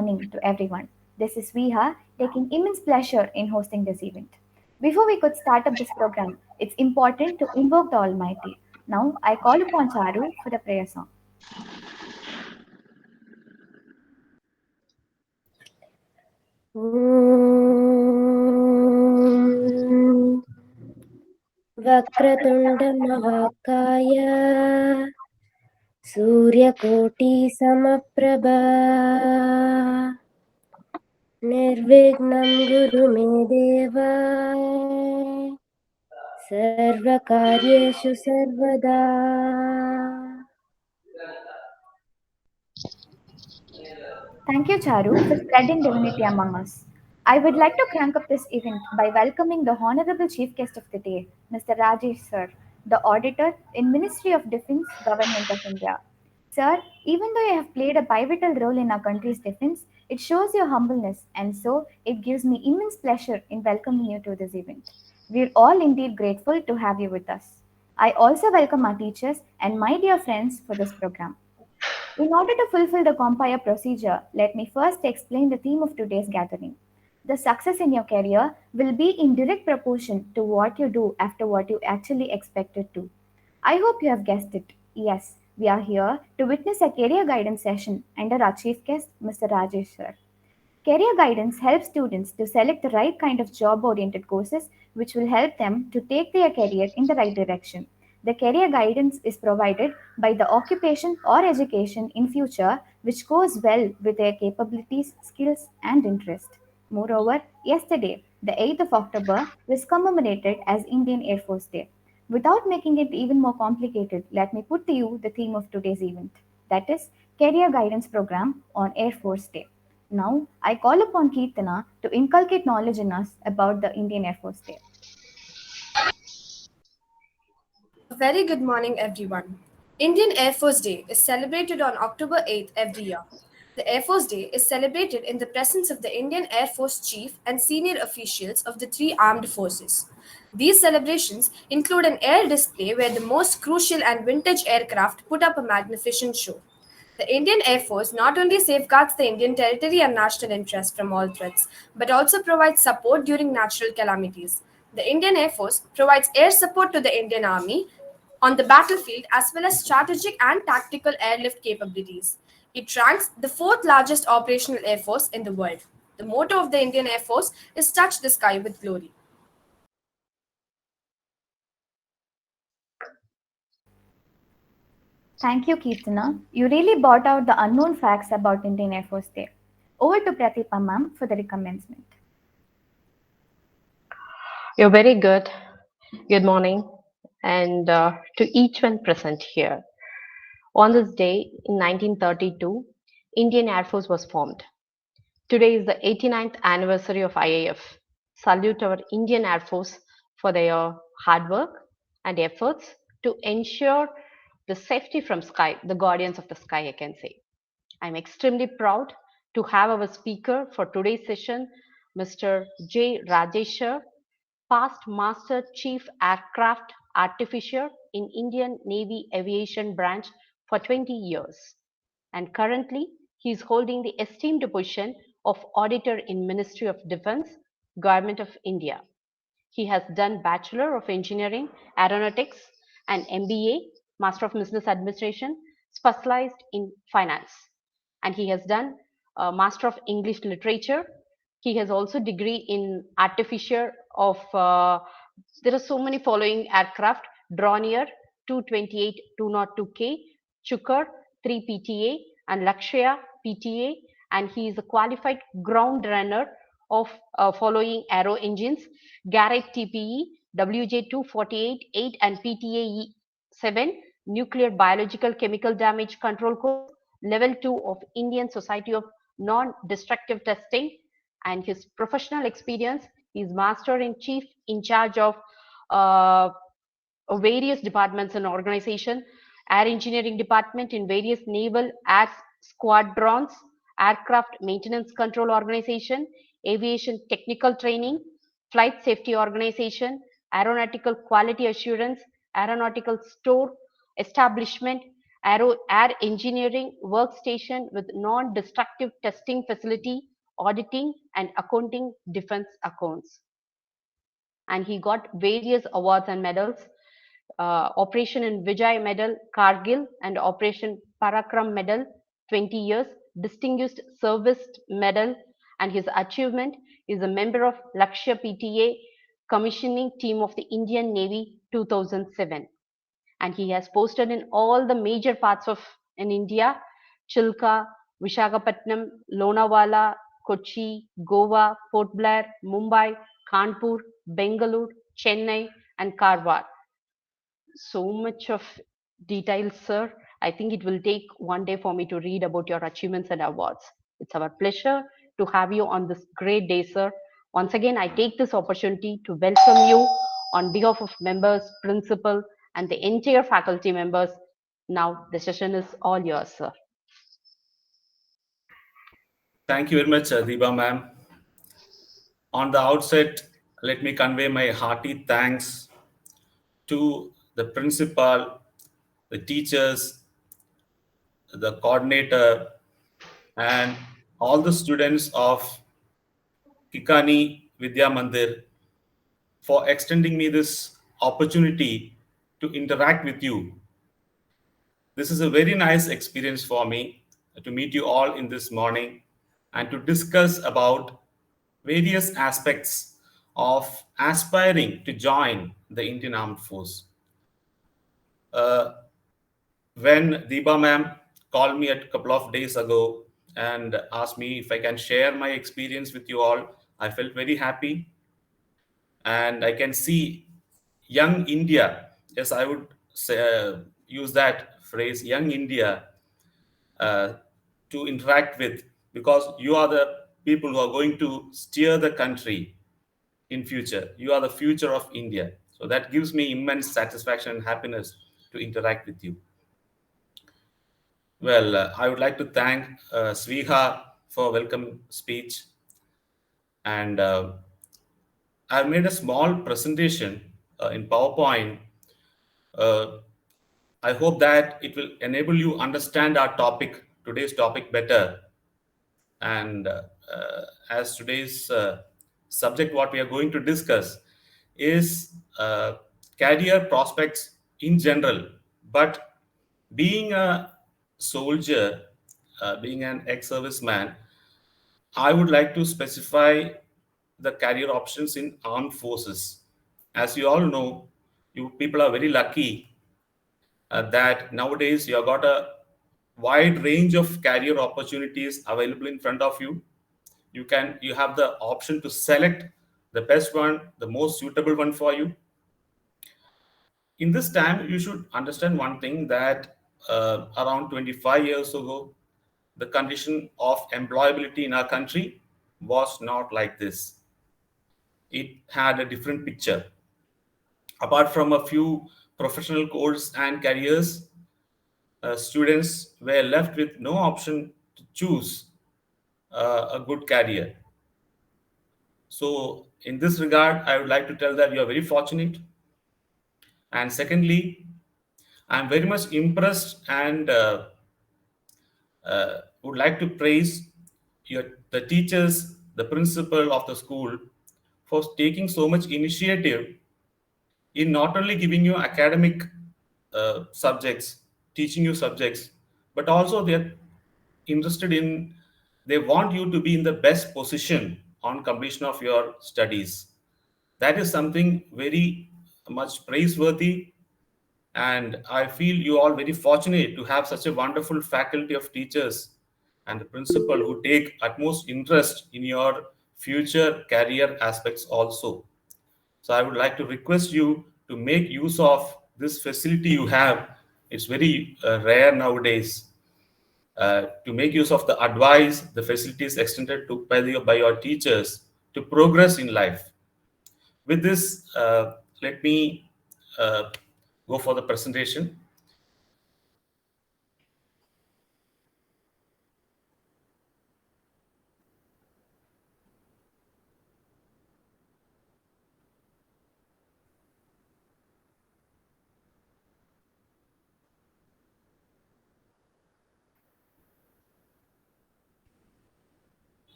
morning to everyone. This is Viha, taking immense pleasure in hosting this event. Before we could start up this program, it's important to invoke the Almighty. Now, I call upon Charu for the prayer song. वक्रतुण्डमहाकाय सूर्यकोटिसमप्रभा निर्विघ्नं गुरु मे देव सर्वकार्येषु सर्वदा. Thank you, Charu, for spreading divinity among us. I would like to crank up this event by welcoming the Honorable Chief Guest of the Day, Mr. Rajesh Sir, the Auditor in Ministry of Defence, Government of India. Sir, even though you have played a pivotal role in our country's defense, it shows your humbleness, and so it gives me immense pleasure in welcoming you to this event. We're all indeed grateful to have you with us. I also welcome our teachers and my dear friends for this program. In order to fulfill the compire procedure, let me first explain the theme of today's gathering. The success in your career will be in direct proportion to what you do after what you actually expected to. I hope you have guessed it. Yes, we are here to witness a career guidance session under our chief guest, Mr. Rajesh Sir. Career guidance helps students to select the right kind of job oriented courses which will help them to take their career in the right direction. The career guidance is provided by the occupation or education in future which goes well with their capabilities, skills, and interest. Moreover, yesterday, the 8th of October, was commemorated as Indian Air Force Day. Without making it even more complicated, let me put to you the theme of today's event, that is, Career Guidance Program on Air Force Day. Now, I call upon Kirtana to inculcate knowledge in us about the Indian Air Force Day. A very good morning, everyone. Indian Air Force Day is celebrated on October 8th every year. The Air Force Day is celebrated in the presence of the Indian Air Force Chief and senior officials of the three armed forces. These celebrations include an air display where the most crucial and vintage aircraft put up a magnificent show. The Indian Air Force not only safeguards the Indian territory and national interest from all threats, but also provides support during natural calamities. The Indian Air Force provides air support to the Indian Army on the battlefield as well as strategic and tactical airlift capabilities. It ranks the fourth largest operational air force in the world. The motto of the Indian Air Force is Touch the Sky with Glory. Thank you, Kirtana. You really brought out the unknown facts about Indian Air Force Day. Over to Pratipha ma'am for the recommencement. You're very good. Good morning, and to each one present here. On this day in 1932, Indian Air Force was formed. Today is the 89th anniversary of IAF. Salute our Indian Air Force for their hard work and efforts to ensure the safety from sky, the guardians of the sky, I can say. I'm extremely proud to have our speaker for today's session, Mr. J. Rajesher, past Master Chief Aircraft Artificer in Indian Navy Aviation Branch for 20 years. And currently, he is holding the esteemed position of Auditor in Ministry of Defense, Government of India. He has done Bachelor of Engineering, Aeronautics and MBA, Master of Business Administration, specialized in finance. And he has done Master of English Literature. He has also degree in Artificer of, there are so many following aircraft, Dornier 228 202K, Chukar 3 PTA and Lakshya PTA, and he is a qualified ground runner of following aero engines, Garrett TPE, WJ248 8 and PTA 7, Nuclear Biological Chemical Damage Control Course, Level 2 of Indian Society of Non-Destructive Testing, and his professional experience is Master in Chief in charge of various departments and organization, Air Engineering Department in various naval air squadrons, Aircraft Maintenance Control Organization, Aviation Technical Training, Flight Safety Organization, Aeronautical Quality Assurance, Aeronautical Store Establishment, Air engineering workstation with non-destructive testing facility, auditing and accounting defense accounts. And he got various awards and medals. Operation in Vijay Medal, Kargil, and Operation Parakram Medal, 20 years, Distinguished Service Medal, and his achievement is a member of Lakshya PTA Commissioning Team of the Indian Navy 2007. And he has posted in all the major parts of in India, Chilka, Vishakhapatnam, Lonavala, Kochi, Goa, Port Blair, Mumbai, Kanpur, Bengaluru, Chennai, and Karwar. So much of details, sir. I think it will take one day for me to read about your achievements and awards. It's our pleasure to have you on this great day, sir. Once again, I take this opportunity to welcome you on behalf of members, principal, and the entire faculty members. Now, the session is all yours, sir. Thank you very much, Deepa ma'am. On the outset, let me convey my hearty thanks to the principal, the teachers, the coordinator, and all the students of Kikani Vidya Mandir for extending me this opportunity to interact with you. This is a very nice experience for me to meet you all in this morning and to discuss about various aspects of aspiring to join the Indian Armed Force. When Deepa ma'am called me a couple of days ago and asked me if I can share my experience with you all, I felt very happy. And I can see young India, yes, I would say, use that phrase, young India, uh, to interact with, because you are the people who are going to steer the country in future. You are the future of India. So that gives me immense satisfaction and happiness to interact with you. Well, I would like to thank Sviha for welcome speech. And I've made a small presentation in PowerPoint. Uh, I hope that it will enable you understand our topic, today's topic better. And as today's subject, what we are going to discuss is career prospects in general. But being a soldier, being an ex-serviceman, I would like to specify the career options in armed forces. As you all know, you people are very lucky that nowadays you have got a wide range of career opportunities available in front of you. You have the option to select the best one, the most suitable one for you. In this time, you should understand one thing, that around 25 years ago, the condition of employability in our country was not like this. It had a different picture. Apart from a few professional courses and careers, students were left with no option to choose a good career. So, in this regard, I would like to tell that you are very fortunate. And secondly, I'm very much impressed and would like to praise the teachers, the principal of the school for taking so much initiative in not only giving you academic subjects, teaching you subjects, but also they're interested in, they want you to be in the best position on completion of your studies. That is something very much praiseworthy, and I feel you all very fortunate to have such a wonderful faculty of teachers and the principal who take utmost interest in your future career aspects also. So I would like to request you to make use of this facility you have. It's very rare nowadays. To make use of the advice, the facilities extended to by your teachers to progress in life. With this, let me go for the presentation.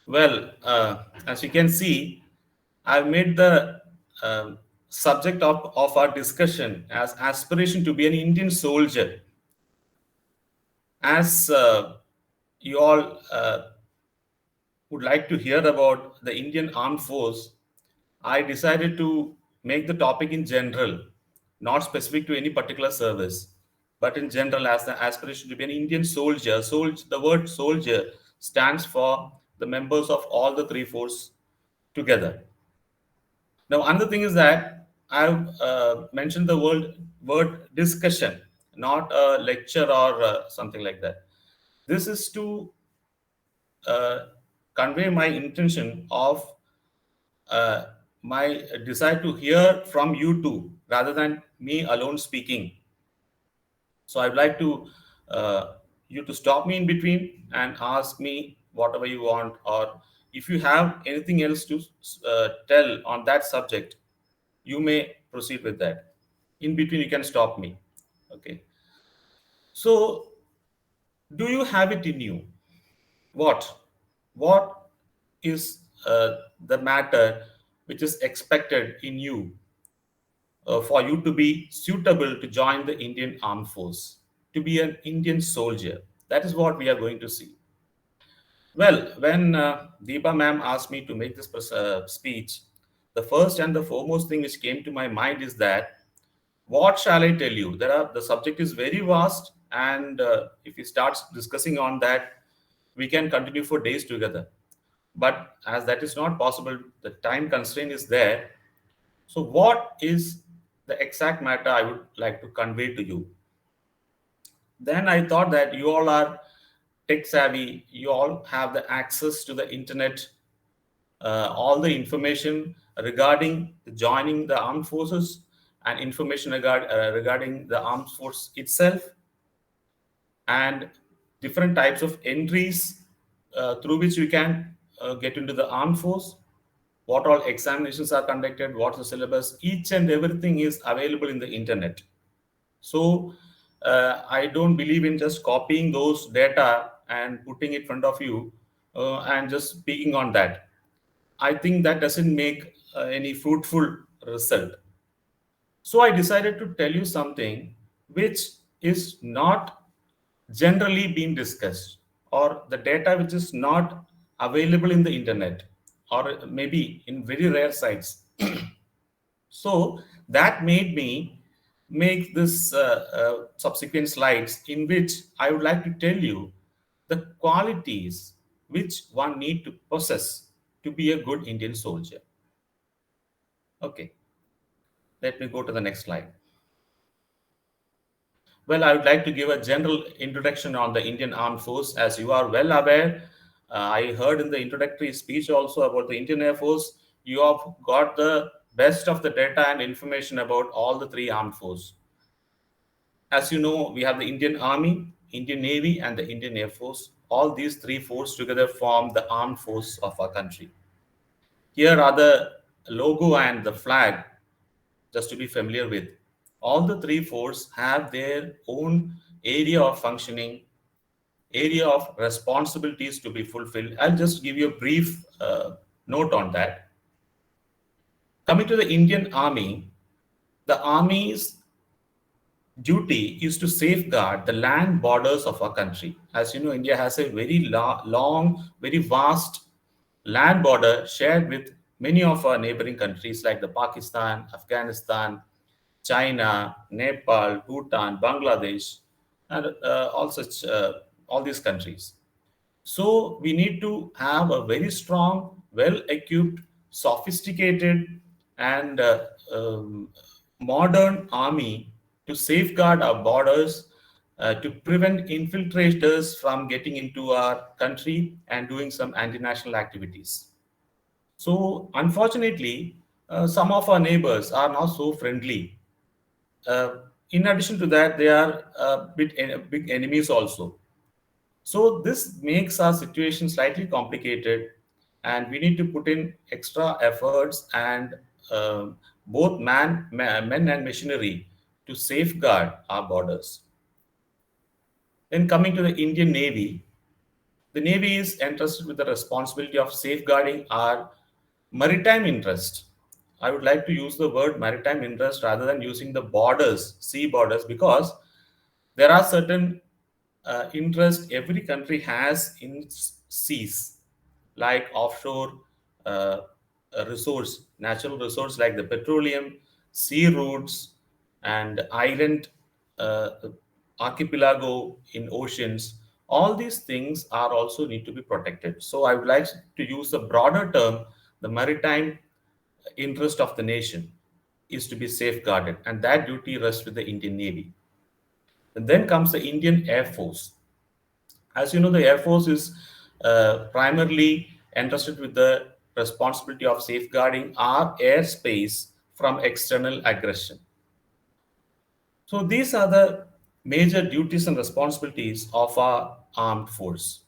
Well, as you can see, I've made the subject of our discussion as aspiration to be an Indian soldier. As you all would like to hear about the Indian Armed Force, I decided to make the topic in general, not specific to any particular service, but in general as the aspiration to be an Indian soldier. The word soldier stands for the members of all the three forces together. Now, another thing is that I've mentioned the word discussion, not a lecture or something like that. This is to uh, convey my intention of uh, my desire to hear from you two rather than me alone speaking. So I'd like to you to stop me in between and ask me whatever you want, or if you have anything else to tell on that subject, you may proceed with that. In between, you can stop me. Okay. So, do you have it in you? What? What is the matter which is expected in you for you to be suitable to join the Indian Armed Force, to be an Indian soldier? That is what we are going to see. Well, when Deepa ma'am asked me to make this speech, the first and the foremost thing which came to my mind is that what shall I tell you? The subject is very vast, and if we start discussing on that, we can continue for days together. But as that is not possible, the time constraint is there. So, what is the exact matter I would like to convey to you? Then I thought that you all are tech savvy, you all have the access to the internet, all the information regarding joining the armed forces and information regarding the armed force itself and different types of entries through which you can get into the armed force, what all examinations are conducted, what's the syllabus, each and everything is available in the internet. So I don't believe in just copying those data and putting it in front of you and just speaking on that. I think that doesn't make any fruitful result. So I decided to tell you something which is not generally being discussed, or the data which is not available in the internet, or maybe in very rare sites. So that made me make this subsequent slides in which I would like to tell you the qualities which one need to possess to be a good Indian soldier. Okay, let me go to the next slide. Well, I would like to give a general introduction on the Indian Armed Force. As you are well aware, I heard in the introductory speech also about the Indian Air Force. You have got the best of the data and information about all the three armed forces. As you know, we have the Indian Army, Indian Navy, and the Indian Air Force. All these three forces together form the armed force of our country. Here are the logo and the flag, just to be familiar with. All the three forces have their own area of functioning, area of responsibilities to be fulfilled. I'll just give you a brief note on that. Coming to the Indian Army, the Army's duty is to safeguard the land borders of our country. As you know, India has a very long, very vast land border shared with many of our neighboring countries like the Pakistan, Afghanistan, China, Nepal, Bhutan, Bangladesh, and all these countries. So we need to have a very strong, well-equipped, sophisticated, and modern army to safeguard our borders, to prevent infiltrators from getting into our country and doing some anti-national activities. So unfortunately, some of our neighbors are not so friendly. In addition to that, they are big enemies also. So this makes our situation slightly complicated, and we need to put in extra efforts and both men and machinery to safeguard our borders. Then coming to the Indian Navy, The Navy is entrusted with the responsibility of safeguarding our maritime interest. I would like to use the word maritime interest rather than using the borders, sea borders, because there are certain interest every country has in seas, like offshore uh, resource, natural resource like the petroleum, sea routes, and island uh, archipelago in oceans. All these things are also need to be protected. So I would like to use the broader term, the maritime interest of the nation is to be safeguarded, and that duty rests with the Indian Navy. And then comes the Indian Air Force. As you know, the Air Force is primarily entrusted with the responsibility of safeguarding our airspace from external aggression. So these are the major duties and responsibilities of our armed force.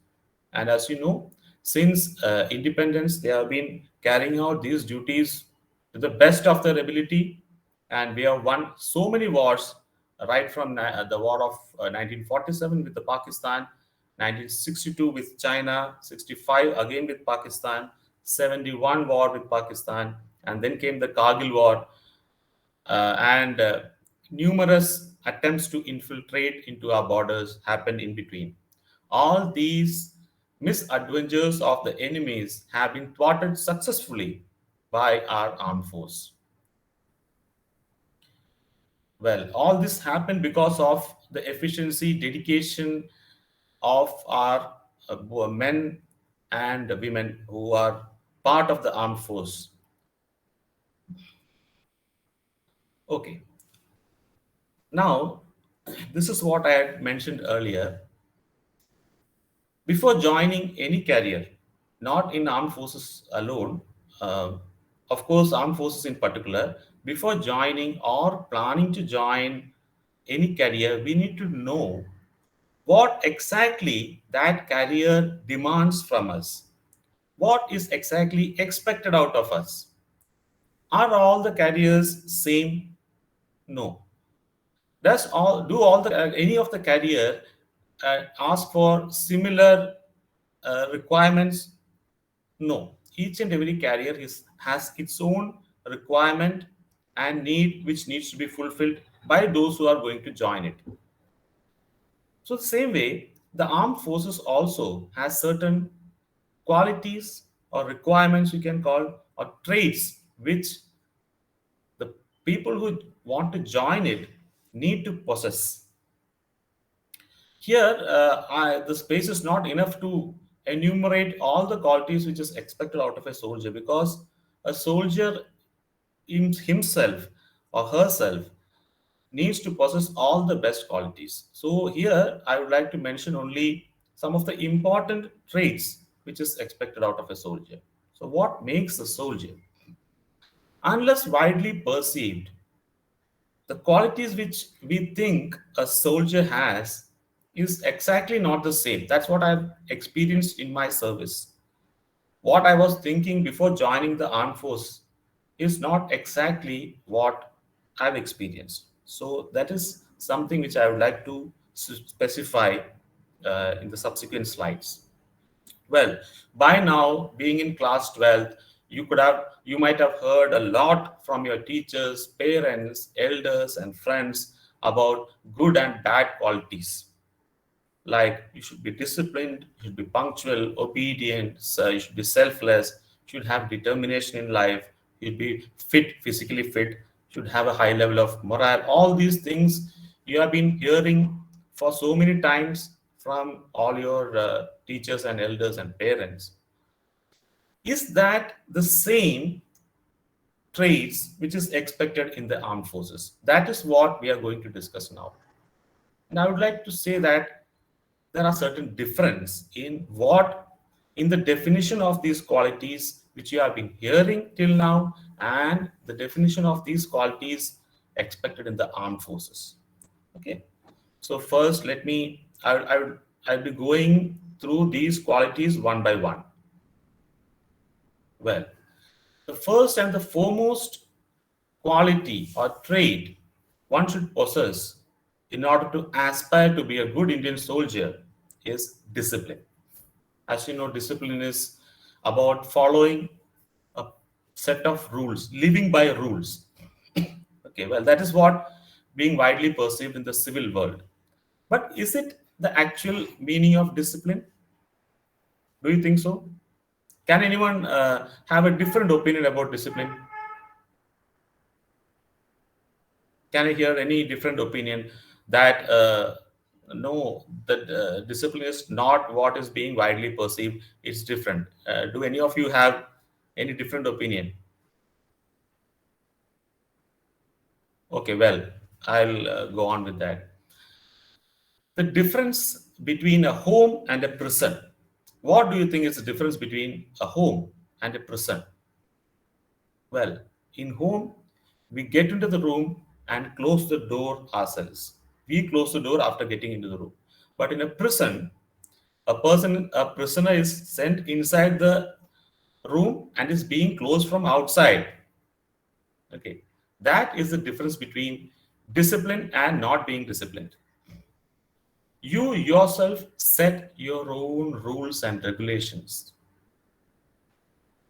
And as you know, since independence, they have been carrying out these duties to the best of their ability. And we have won so many wars, right from the war of 1947 with the Pakistan, 1962 with China, 65 again with Pakistan, 71 war with Pakistan, and then came the Kargil war, and numerous attempts to infiltrate into our borders happened in between. All these misadventures of the enemies have been thwarted successfully by our armed force. Well, all this happened because of the efficiency, dedication of our men and women who are part of the armed force. Okay, now this is what I had mentioned earlier. Before joining any career, not in armed forces alone, uh, of course, armed forces in particular, before joining or planning to join any career, we need to know what exactly that career demands from us. What is exactly expected out of us? Are all the careers same? No. Does all do all the any of the career ask for similar requirements? No. Each and every career has its own requirement and need which needs to be fulfilled by those who are going to join it. So the same way, the armed forces also has certain qualities or requirements you can call or traits which the people who want to join it need to possess. Here, the space is not enough to enumerate all the qualities which is expected out of a soldier, because a soldier himself or herself needs to possess all the best qualities. So here I would like to mention only some of the important traits which is expected out of a soldier. So what makes a soldier? Unless widely perceived, the qualities which we think a soldier has is exactly not the same. That's what I've experienced in my service. What I was thinking before joining the armed force is not exactly what I've experienced. So that is something which I would like to specify in the subsequent slides. Well, by now, being in class 12th, you might have heard a lot from your teachers, parents, elders, and friends about good and bad qualities. Like you should be disciplined, you should be punctual, obedient, so you should be selfless, you should have determination in life, you'd be fit, physically fit, should have a high level of morale. All these things you have been hearing for so many times from all your teachers and elders and parents. Is that the same traits which is expected in the armed forces? That is what we are going to discuss now. And I would like to say that there are certain difference in the definition of these qualities which you have been hearing till now and the definition of these qualities expected in the armed forces. Okay, so first I'll be going through these qualities one by one. Well, the first and the foremost quality or trait one should possess in order to aspire to be a good Indian soldier is discipline. As you know, discipline is about following a set of rules, living by rules. Okay, well, that is what being widely perceived in the civil world. But is it the actual meaning of discipline? Do you think so? Can anyone have a different opinion about discipline? Can I hear any different opinion that no, that discipline is not what is being widely perceived? It's different. Do any of you have any different opinion? Okay, well, I'll go on with that. The difference between a home and a prison. What do you think is the difference between a home and a prison? Well, in home, we get into the room and close the door ourselves. We close the door after getting into the room. But in a prison, a prisoner is sent inside the room and is being closed from outside. Okay, that is the difference between discipline and not being disciplined. You yourself set your own rules and regulations.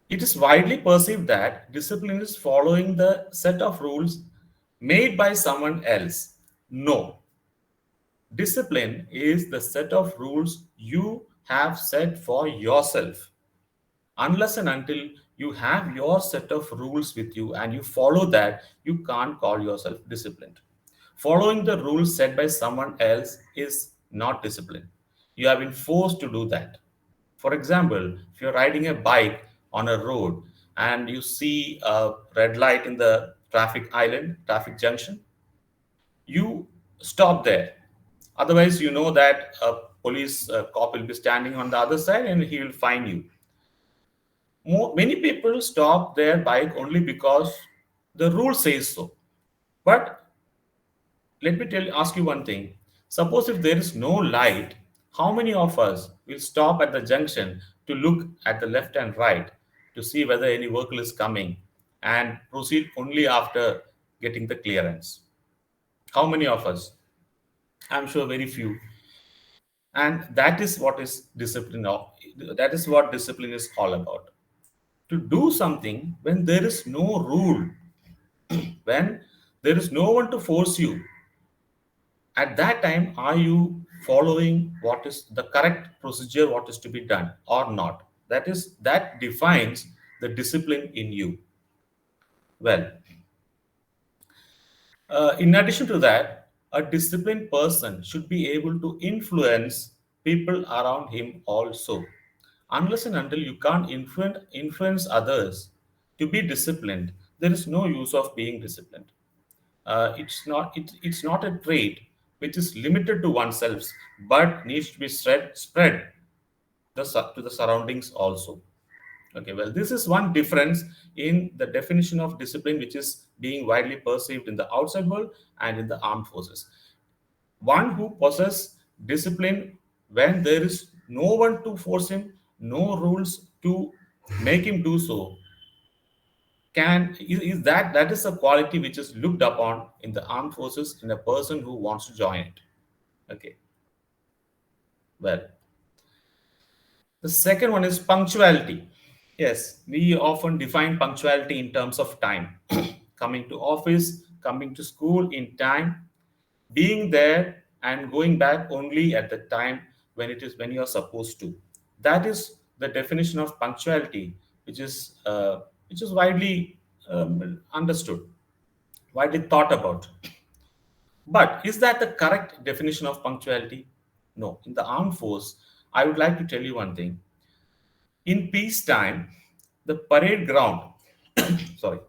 It is widely perceived that discipline is following the set of rules made by someone else. No, discipline is the set of rules you have set for yourself. Unless and until you have your set of rules with you and you follow that, you can't call yourself disciplined. Following the rules set by someone else is not discipline. You have been forced to do that. For example, if you're riding a bike on a road and you see a red light in the traffic island, traffic junction, you stop there. Otherwise, you know that a police cop will be standing on the other side and he will fine you. Many people stop their bike only because the rule says so. But let me ask you one thing. Suppose if there is no light, how many of us will stop at the junction to look at the left and right to see whether any vehicle is coming and proceed only after getting the clearance? How many of us? I'm sure very few. And that is what is discipline of, that is what discipline is all about. To do something when there is no rule, when there is no one to force you, at that time, are you following what is the correct procedure, what is to be done or not? That defines the discipline in you. Well, in addition to that, a disciplined person should be able to influence people around him also. Unless and until you can't influence others to be disciplined, there is no use of being disciplined. It's not a trait which is limited to oneself, but needs to be spread to the surroundings also. Okay, well, this is one difference in the definition of discipline, which is being widely perceived in the outside world and in the armed forces. One who possesses discipline when there is no one to force him, no rules to make him do so, is that is a quality which is looked upon in the armed forces in a person who wants to join it. Okay, well, the second one is punctuality. Yes, we often define punctuality in terms of time. Coming to office, coming to school in time, being there and going back only at the time when you are supposed to. That is the definition of punctuality, which is widely understood, widely thought about. But is that the correct definition of punctuality? No. In the armed force, I would like to tell you one thing. In peacetime, the parade ground, sorry,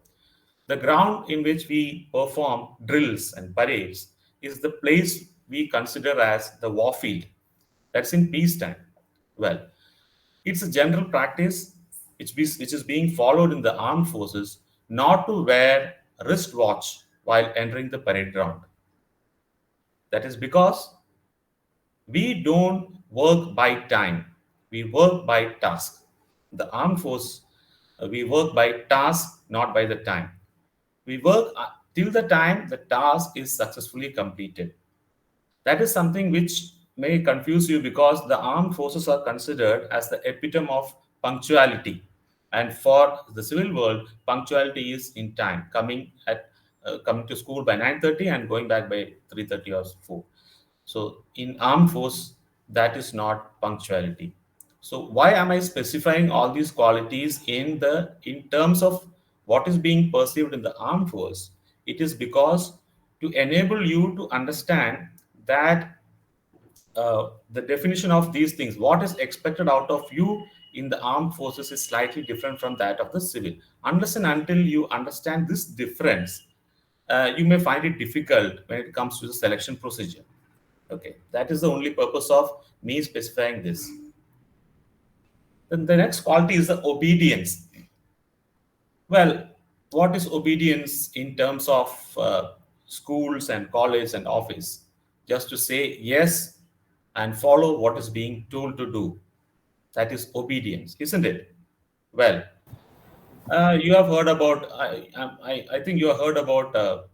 the ground in which we perform drills and parades is the place we consider as the war field. That's in peacetime. Well, it's a general practice which is being followed in the armed forces not to wear wristwatch while entering the parade ground. That is because we don't work by time, we work by task. The armed force, we work by task, not by the time. We work till the time the task is successfully completed. That is something which may confuse you because the armed forces are considered as the epitome of punctuality. And for the civil world, punctuality is in time, coming to school by 9:30 and going back by 3:30 or 4. So in armed force, that is not punctuality. So why am I specifying all these qualities in terms of what is being perceived in the armed force? It is because to enable you to understand that the definition of these things, what is expected out of you in the armed forces is slightly different from that of the civil. Unless and until you understand this difference, you may find it difficult when it comes to the selection procedure. Okay, that is the only purpose of me specifying this. Then the next quality is the obedience. Well, what is obedience in terms of schools and college and office? Just to say yes and follow what is being told to do. That is obedience, isn't it? Well, you have heard about, I think you have heard about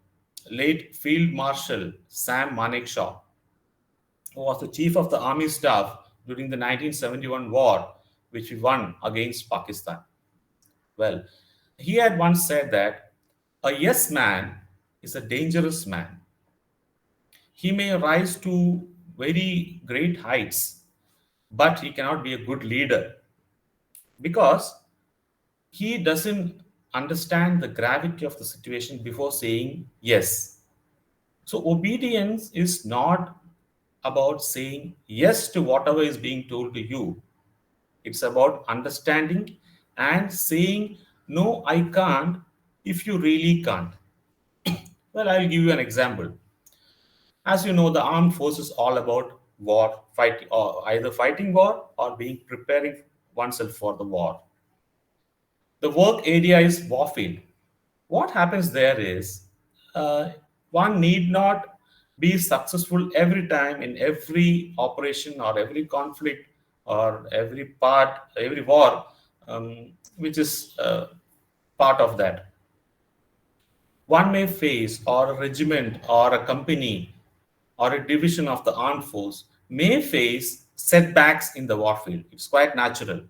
late Field Marshal Sam Manekshaw, who was the chief of the army staff during the 1971 war, which we won against Pakistan. Well, he had once said that a yes man is a dangerous man. He may rise to very great heights, but he cannot be a good leader because he doesn't understand the gravity of the situation before saying yes. So, obedience is not about saying yes to whatever is being told to you. It's about understanding and saying, no, I can't if you really can't. Well, I'll give you an example. As you know, the armed force is all about war, fighting, or either fighting war or being preparing oneself for the war. The work area is warfield. What happens there is uh, one need not be successful every time in every operation or every conflict or every part, every war, which is part of that. One may face, or a regiment, or a company, or a division of the armed force may face setbacks in the warfield. It's quite natural.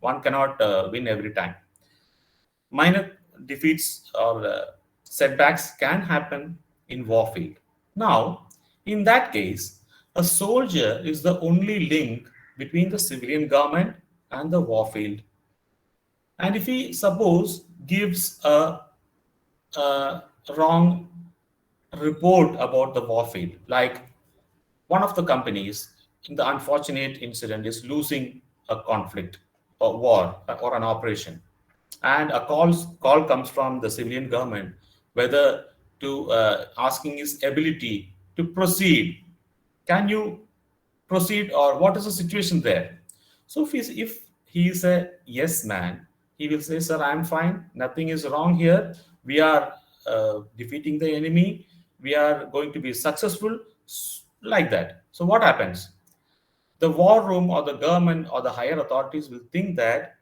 One cannot win every time. Minor defeats or setbacks can happen in warfield. Now, in that case, a soldier is the only link between the civilian government and the warfield. And if he suppose gives a wrong report about the warfield, like one of the companies in the unfortunate incident is losing a conflict or war or an operation, and a call comes from the civilian government whether to asking his ability to proceed. Can you proceed, or what is the situation there? So if he is a yes man, he will say, sir, I'm fine, nothing is wrong here, we are defeating the enemy, we are going to be successful, like that. So what happens? The war room or the government or the higher authorities will think that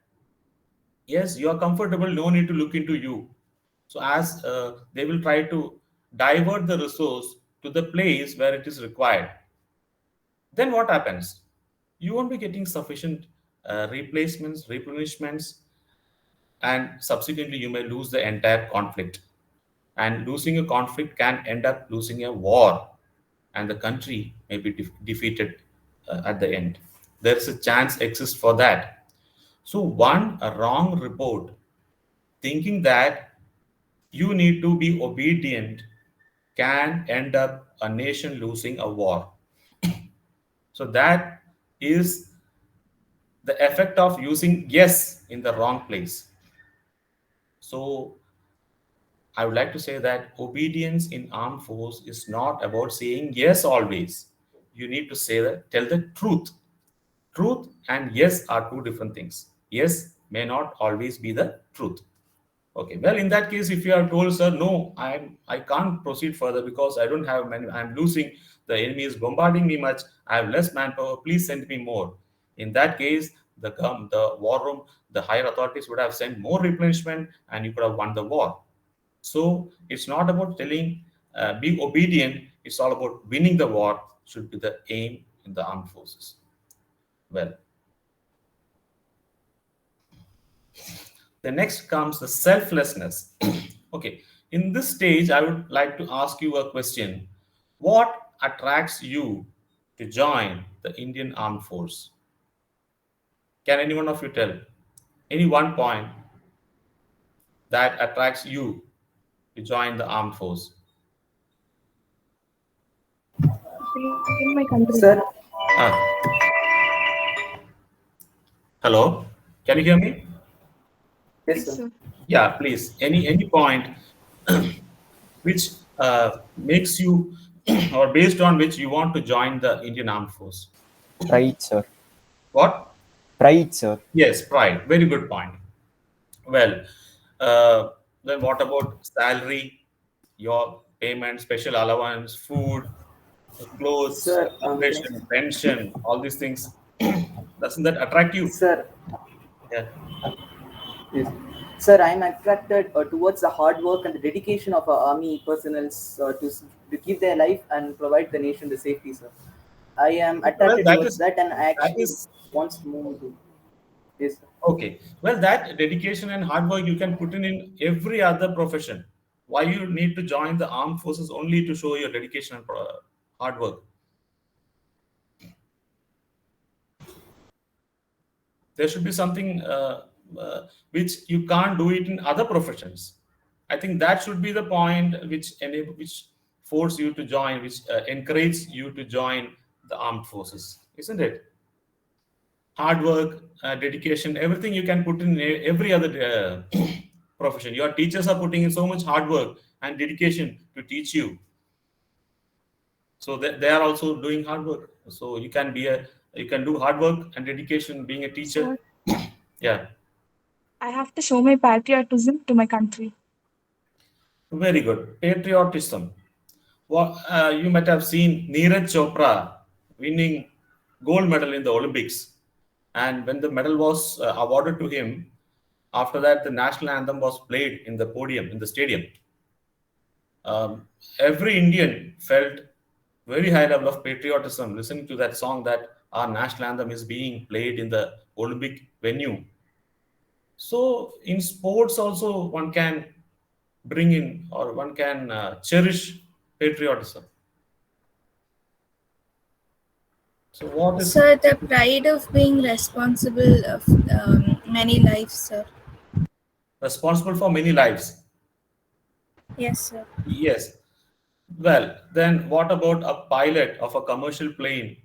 yes, you are comfortable, no need to look into you. So as they will try to divert the resource to the place where it is required, then what happens? You won't be getting sufficient replacements, replenishments, and subsequently you may lose the entire conflict. And losing a conflict can end up losing a war, and the country may be defeated at the end. There is a chance exists for that. So one a wrong report, thinking that you need to be obedient, can end up a nation losing a war. So that is the effect of using yes in the wrong place. So I would like to say that obedience in armed force is not about saying yes always. You need to say that, tell the truth. Truth and yes are two different things. Yes may not always be the truth. Okay, well, in that case, if you are told, sir, no, I can't proceed further because I don't have many, I'm losing, the enemy is bombarding me much, I have less manpower, please send me more. In that case, the war room, the higher authorities would have sent more replenishment and you could have won the war. So it's not about telling, be obedient, it's all about winning the war, should be the aim in the armed forces? Well, the next comes the selflessness. Okay, in this stage, I would like to ask you a question. What attracts you to join the Indian Armed Force? Can any one of you tell any one point that attracts you to join the armed force? In my country. Sir, Ah. Hello, can you hear me? yes, Yes, sir. sir. Yeah, please. Any point which makes you or based on which you want to join the Indian Armed Force? Pride, sir. What? Pride, sir. Yes, pride. Very good point. Well, uh, then what about salary, your payment, special allowance, food, clothes, Sir, accommodation, pension, all these things? Doesn't that attract you? Sir, Yeah. yes. Sir, I'm attracted towards the hard work and the dedication of our army personnel to keep their life and provide the nation the safety, sir. I am Well, attracted that towards is that, and I that actually is wants to move to. Yes, sir. okay. Well, that dedication and hard work you can put in every other profession. Why you need to join the armed forces only to show your dedication and hard work? There should be something which you can't do it in other professions. I think that should be the point which force you to join, which encourage you to join the armed forces, isn't it? Hard work, dedication, everything you can put in every other profession. Your teachers are putting in so much hard work and dedication to teach you, so they are also doing hard work. So you can do hard work and dedication being a teacher. Sir, Yeah, I have to show my patriotism to my country. very good. Patriotism. Well, you might have seen Neeraj Chopra winning gold medal in the Olympics, and when the medal was awarded to him, after that the national anthem was played in the podium in the stadium. Every Indian felt very high level of patriotism listening to that song, that our national anthem is being played in the Olympic venue. So in sports also one can bring in, or one can cherish patriotism. So what is Sir, the pride of being responsible of many lives, sir. responsible for many lives? Yes, sir. Yes. Well, then what about a pilot of a commercial plane?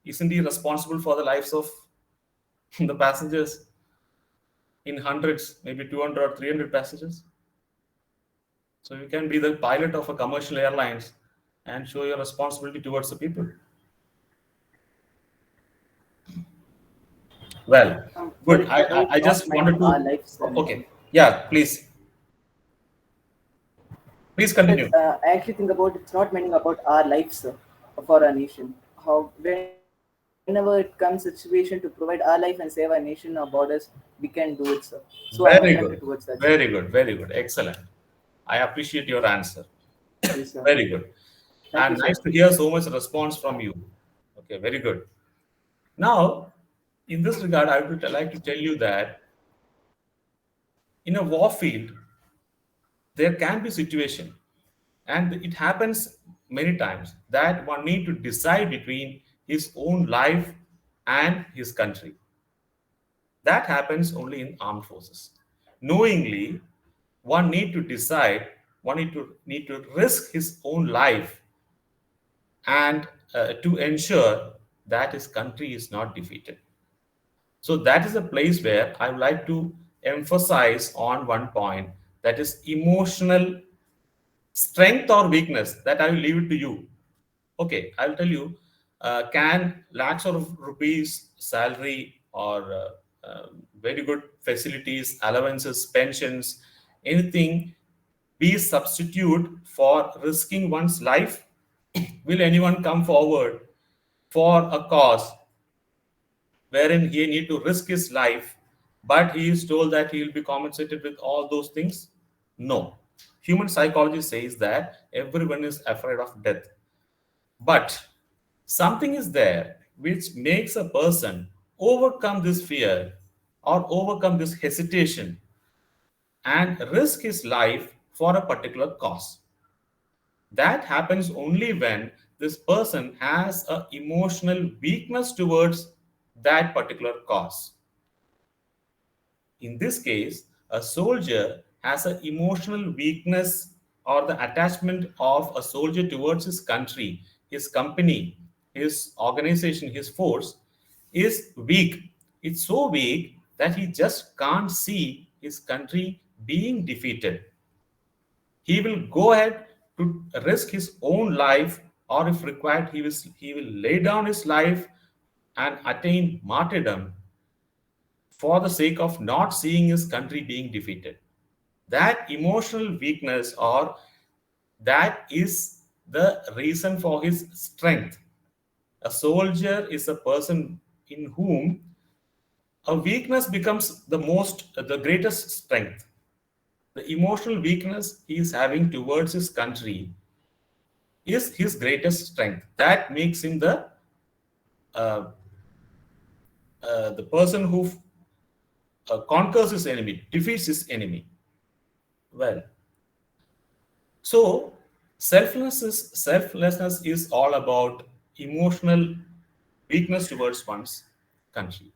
Isn't he responsible for the lives of the passengers in hundreds, maybe 200 or 300 passengers? So you can be the pilot of a commercial airlines and show your responsibility towards the people. Well, good. Sorry, I it's just not wanted minding our to. lives, sir. Okay. Yeah, please. Please continue. I actually think about it's not meaning about our lives, sir, for our nation. How whenever it comes a situation to provide our life and save our nation, our borders, we can do it, sir. So I'm Very attracted good. towards that. Very good. Very good. Excellent. I appreciate your answer. Yes, sir. Very good. Thank And you, sir. nice to hear so much response from you. Okay, very good. Now, in this regard, I would like to tell you that in a war field, there can be situation, and it happens many times, that one need to decide between his own life and his country. That happens only in armed forces. Knowingly, one need to decide, one need to risk his own life, and to ensure that his country is not defeated. So that is a place where I would like to emphasize on one point, that is emotional strength or weakness. That I will leave it to you. Okay, I'll tell you. Can lakhs of rupees salary, or very good facilities, allowances, pensions, anything be substitute for risking one's life? Will anyone come forward for a cause wherein he need to risk his life, but he is told that he will be compensated with all those things? No. Human psychology says that everyone is afraid of death. But Something is there which makes a person overcome this fear or overcome this hesitation and risk his life for a particular cause. That happens only when this person has an emotional weakness towards that particular cause. In this case, a soldier has an emotional weakness or the attachment of a soldier towards his country, his company, his organization, his force is weak. It's so weak that he just can't see his country being defeated. He will go ahead to risk his own life, or if required, he will lay down his life and attain martyrdom for the sake of not seeing his country being defeated. That emotional weakness, or that is the reason for his strength. A soldier is a person in whom a weakness becomes the greatest strength. The emotional weakness he is having towards his country is his greatest strength. That makes him uh, the person who conquers his enemy, defeats his enemy. Well, so selflessness is all about emotional weakness towards one's country.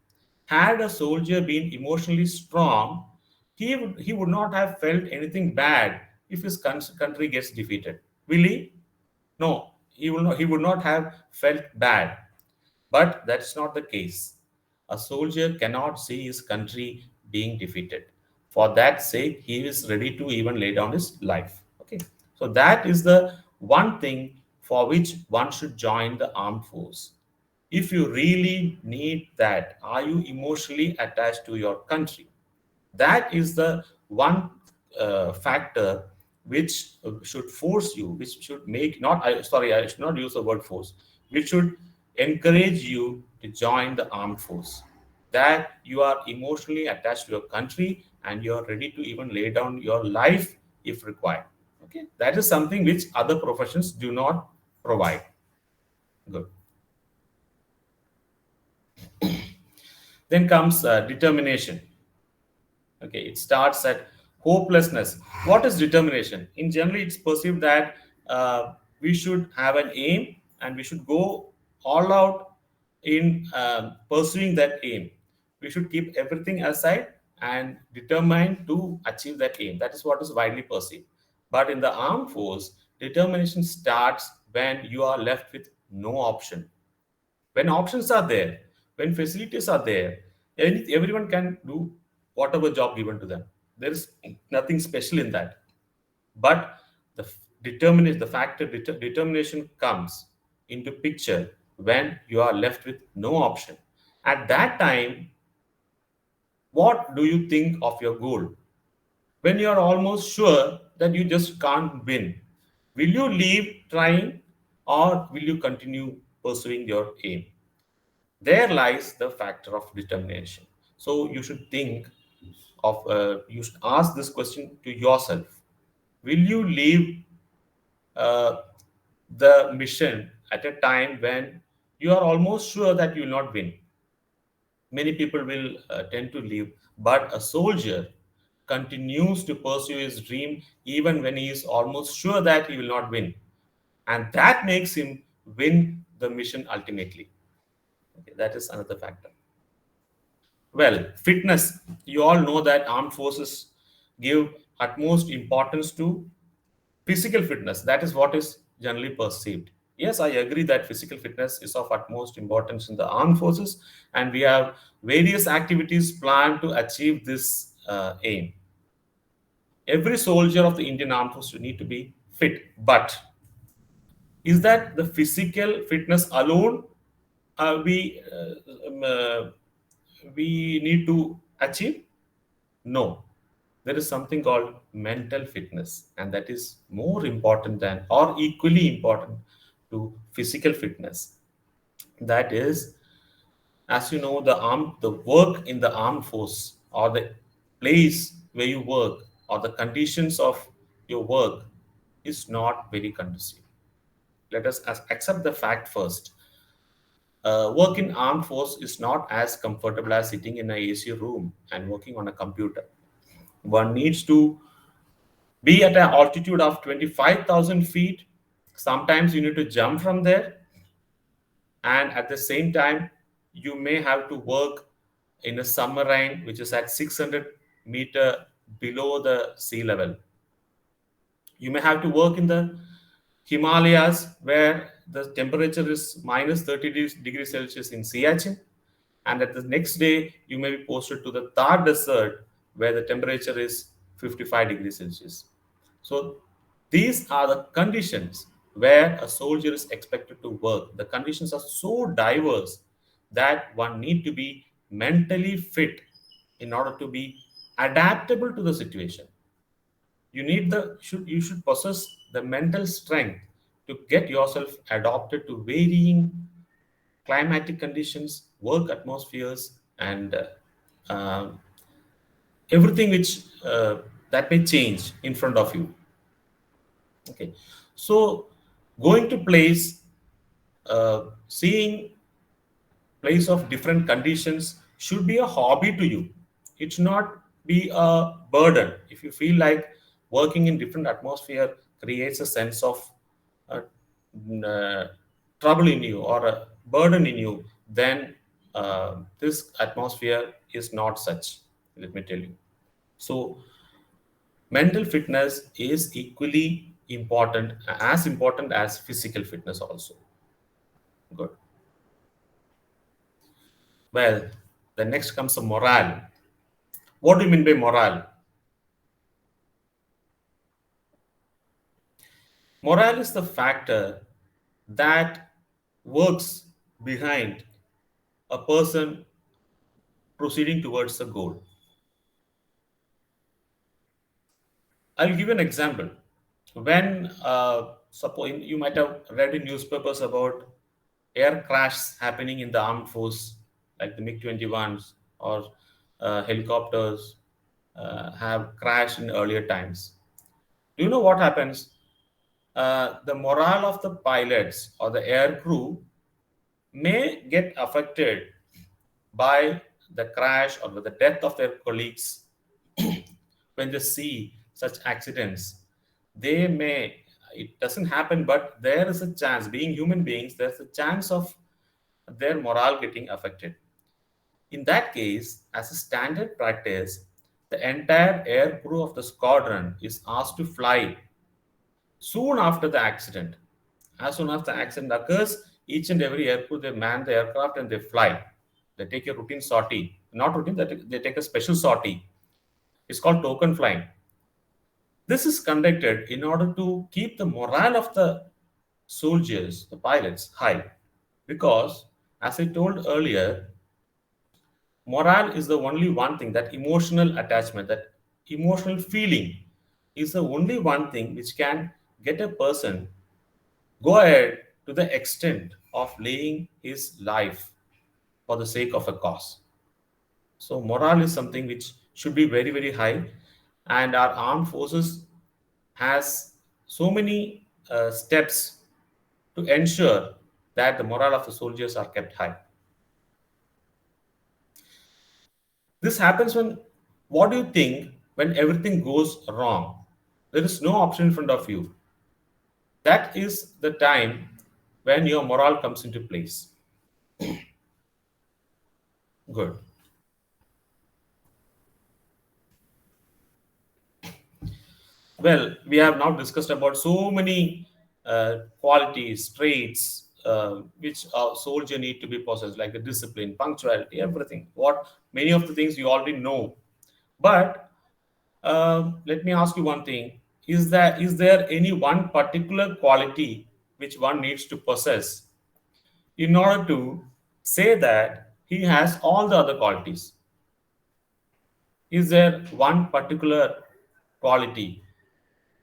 Had a soldier been emotionally strong, he would not have felt anything bad if his country gets defeated. Will he? No, he would not have felt bad. But that's not the case. A soldier cannot see his country being defeated. For that sake, he is ready to even lay down his life. Okay. So that is the one thing for which one should join the armed force. If you really need that, are you emotionally attached to your country? That is the one factor which should force you, which should make not I sorry, I should not use the word force, which should encourage you to join the armed force. That you are emotionally attached to your country and you are ready to even lay down your life if required. Okay, that is something which other professions do not provide. Good. Then comes determination. Okay, it starts at hopelessness. What is determination? In general, it's perceived that we should have an aim and we should go all out in pursuing that aim. We should keep everything aside and determined to achieve that aim. That is what is widely perceived. But in the armed force, determination starts when you are left with no option. When options are there, when facilities are there, everyone can do whatever job given to them. There is nothing special in that. But the factor determination comes into picture when you are left with no option. At that time, what do you think of your goal? When you are almost sure that you just can't win, will you leave trying or will you continue pursuing your aim? There lies the factor of determination. So you should think you should ask this question to yourself. Will you leave uh, the mission at a time when you are almost sure that you will not win? Many people will tend to leave, but a soldier continues to pursue his dream even when he is almost sure that he will not win. And that makes him win the mission ultimately. Okay, that is another factor. Well, fitness. You all know that armed forces give utmost importance to physical fitness. That is what is generally perceived. Yes, I agree that physical fitness is of utmost importance in the armed forces, and we have various activities planned to achieve this aim. Every soldier of the Indian Armed Forces need to be fit, but is that the physical fitness alone uh, we uh, um, uh, we need to achieve? No, there is something called mental fitness, and that is more important than or equally important to physical fitness. That is, as you know, the work in the armed force or the place where you work or the conditions of your work is not very conducive. Let us accept the fact first. work in armed force is not as comfortable as sitting in a AC room and working on a computer. One needs to be at an altitude of 25,000 feet. Sometimes you need to jump from there, and at the same time, you may have to work in a submarine which is at 600-meter below the sea level. You may have to work in the Himalayas where the temperature is minus 30 degrees Celsius in Siachen, and at the next day you may be posted to the Thar Desert where the temperature is 55 degrees Celsius. So these are the conditions where a soldier is expected to work. The conditions are so diverse that one need to be mentally fit in order to be adaptable to the situation. You should possess the mental strength to get yourself adapted to varying climatic conditions, work atmospheres, and uh, everything which that may change in front of you. Okay, so going to place, seeing place of different conditions should be a hobby to you. It should not be a burden. If you feel like working in different atmosphere creates a sense of uh, uh, trouble in you or a burden in you, then this atmosphere is not such. Let me tell you. So mental fitness is equally important as physical fitness also. Good. Well, the next comes the morale. What do you mean by morale? Morale is the factor that works behind a person proceeding towards a goal. I'll give you an example. When suppose you might have read in newspapers about air crashes happening in the armed force, like the MiG-21s or helicopters have crashed in earlier times. Do you know what happens? The morale of the pilots or the air crew may get affected by the crash or with the death of their colleagues. When they see such accidents, they may, it doesn't happen, but there is a chance, being human beings, there's a chance of their morale getting affected. In that case, as a standard practice, the entire air crew of the squadron is asked to fly soon after the accident. As soon as the accident occurs, each and every air crew, they man the aircraft and they fly. They take a routine sortie. Not routine, they take a special sortie. It's called token flying. This is conducted in order to keep the morale of the soldiers, the pilots, high. Because, as I told earlier, morale is the only one thing, that emotional attachment, that emotional feeling is the only one thing which can get a person go ahead to the extent of laying his life for the sake of a cause. So morale is something which should be very, very high, and our armed forces has so many steps to ensure that the morale of the soldiers are kept high. This happens when, what do you think when everything goes wrong? There is no option in front of you. That is the time when your morale comes into place. Good. Well, we have now discussed about so many qualities, traits, which a soldier need to be possessed, like the discipline, punctuality, everything. What many of the things you already know. But let me ask you one thing: is there any one particular quality which one needs to possess in order to say that he has all the other qualities? Is there one particular quality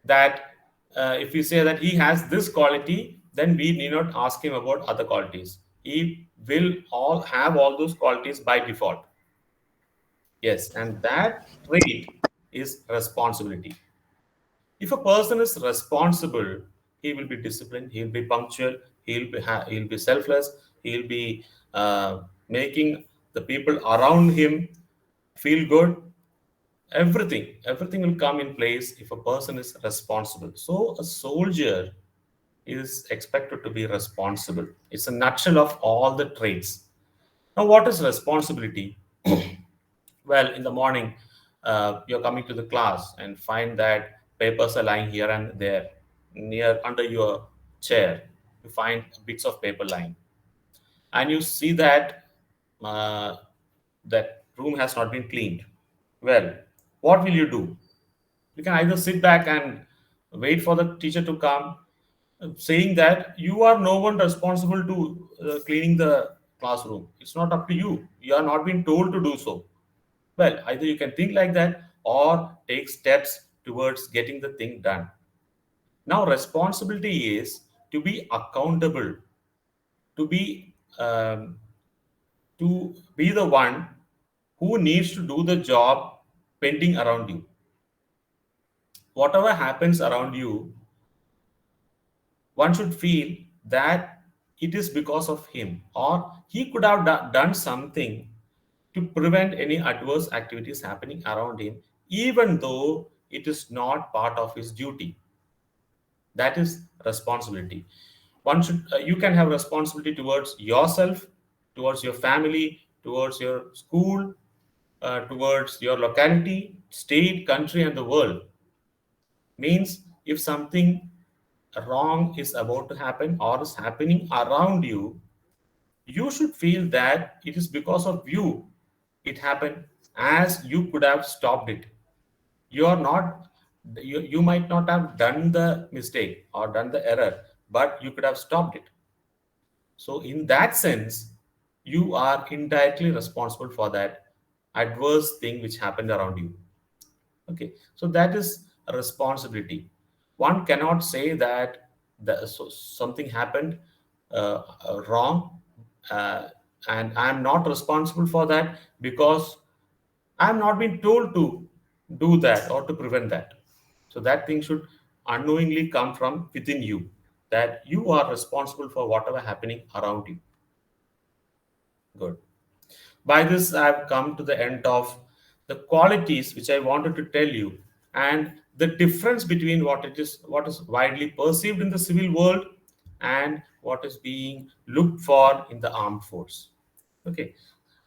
that if we say that he has this quality, then we need not ask him about other qualities? He will all have all those qualities by default. Yes, and that trait is responsibility. If a person is responsible, he will be disciplined, he will be punctual, he'll be selfless, He'll be making the people around him feel good. Everything will come in place if a person is responsible. So a soldier is expected to be responsible. It's a nutshell of all the traits. Now, what is responsibility? Well, in the morning, you're coming to the class and find that papers are lying here and there, near under your chair. You find bits of paper lying, and you see that that room has not been cleaned. Well, what will you do? You can either sit back and wait for the teacher to come, saying that you are no one responsible to cleaning the classroom. It's not up to you. You are not being told to do so. Well, either you can think like that or take steps towards getting the thing done. Now, responsibility is to be accountable, to be um, to be the one who needs to do the job pending around you. Whatever happens around you, one should feel that it is because of him, or he could have done something to prevent any adverse activities happening around him, even though it is not part of his duty. That is responsibility. One should You can have responsibility towards yourself, towards your family, towards your school, towards your locality, state, country, and the world. Means if something wrong is about to happen or is happening around you, you should feel that it is because of you it happened, as you could have stopped it. You are not you might not have done the mistake or done the error, but you could have stopped it. So in that sense, you are indirectly responsible for that adverse thing which happened around you. Okay, so that is a responsibility. One cannot say that something happened wrong, uh, and I'm not responsible for that because I'm not being told to do that or to prevent that. So that thing should unknowingly come from within you, that you are responsible for whatever happening around you. Good. By this, I've come to the end of the qualities which I wanted to tell you, and the difference between what is widely perceived in the civil world and what is being looked for in the armed force. Okay.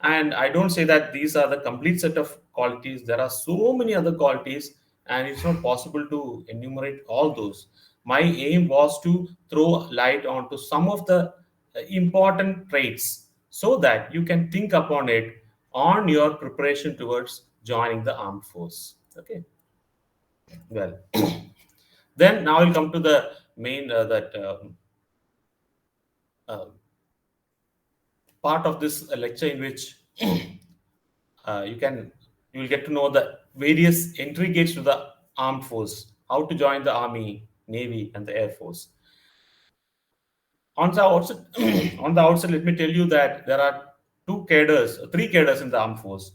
And I don't say that these are the complete set of qualities. There are so many other qualities, and it's not possible to enumerate all those. My aim was to throw light onto some of the important traits so that you can think upon it on your preparation towards joining the armed force. Okay. Well, then now we'll come to the main uh, part of this lecture in which you will get to know the various entry gates to the armed force, how to join the army, navy, and the air force. On the outset, on the outset, let me tell you that there are three cadres in the armed force.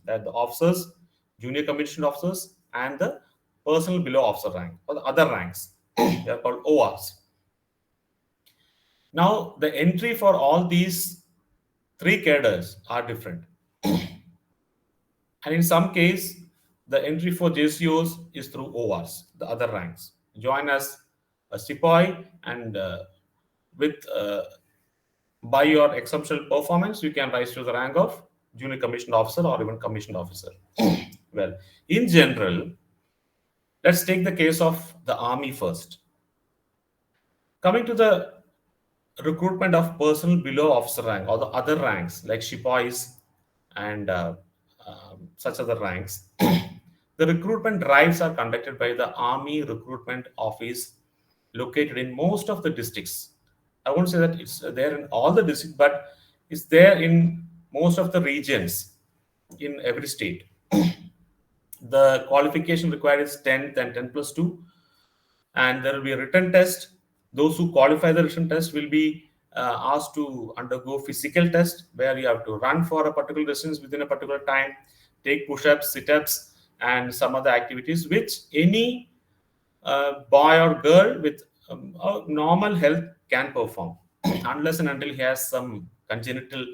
That the officers, junior commissioned officers, and the personal below officer rank, or the other ranks. They are called ORs. Now, the entry for all these three cadres are different. And in some case, the entry for JCOs is through ORs, the other ranks. Join as a sepoy, and with by your exceptional performance, you can rise to the rank of junior commissioned officer or even commissioned officer. Well, in general, let's take the case of the army first. Coming to the recruitment of personnel below officer rank or the other ranks like sepoys and such other ranks, the recruitment drives are conducted by the Army Recruitment Office located in most of the districts. I won't say that it's there in all the districts, but it's there in most of the regions in every state. The qualification required is 10th and 10 plus 2, and there will be a written test. Those who qualify the written test will be asked to undergo physical test where you have to run for a particular distance within a particular time, take push-ups, sit-ups, and some other activities which any boy or girl with a normal health can perform. unless and until he has some congenital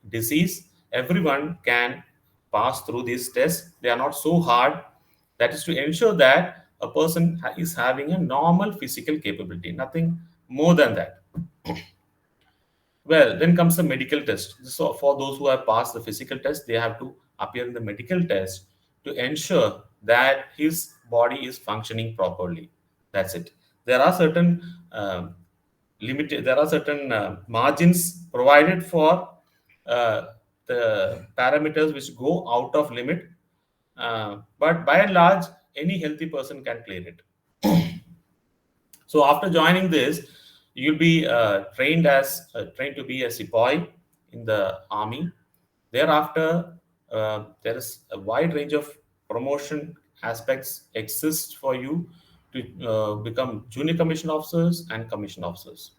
disease, everyone can pass through these tests. They are not so hard. That is to ensure that a person is having a normal physical capability, nothing more than that. Well, then comes the medical test. So for those who have passed the physical test, they have to appear in the medical test to ensure that his body is functioning properly. That's it. There are certain limited. There are certain margins provided for the parameters which go out of limit. But by and large, any healthy person can clear it. So after joining this, you'll be trained to be a sepoy in the army. Thereafter, there is a wide range of promotion aspects exist for you to become junior commissioned officers and commissioned officers.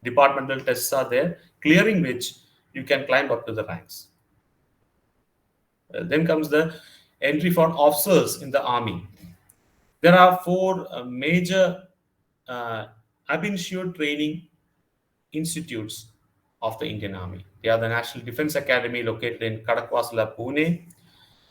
Departmental tests are there, clearing which you can climb up to the ranks. Then comes the entry for officers in the army. There are four major ab initio training institutes of the Indian Army. They are the National Defense Academy located in Kadakwasala, Pune.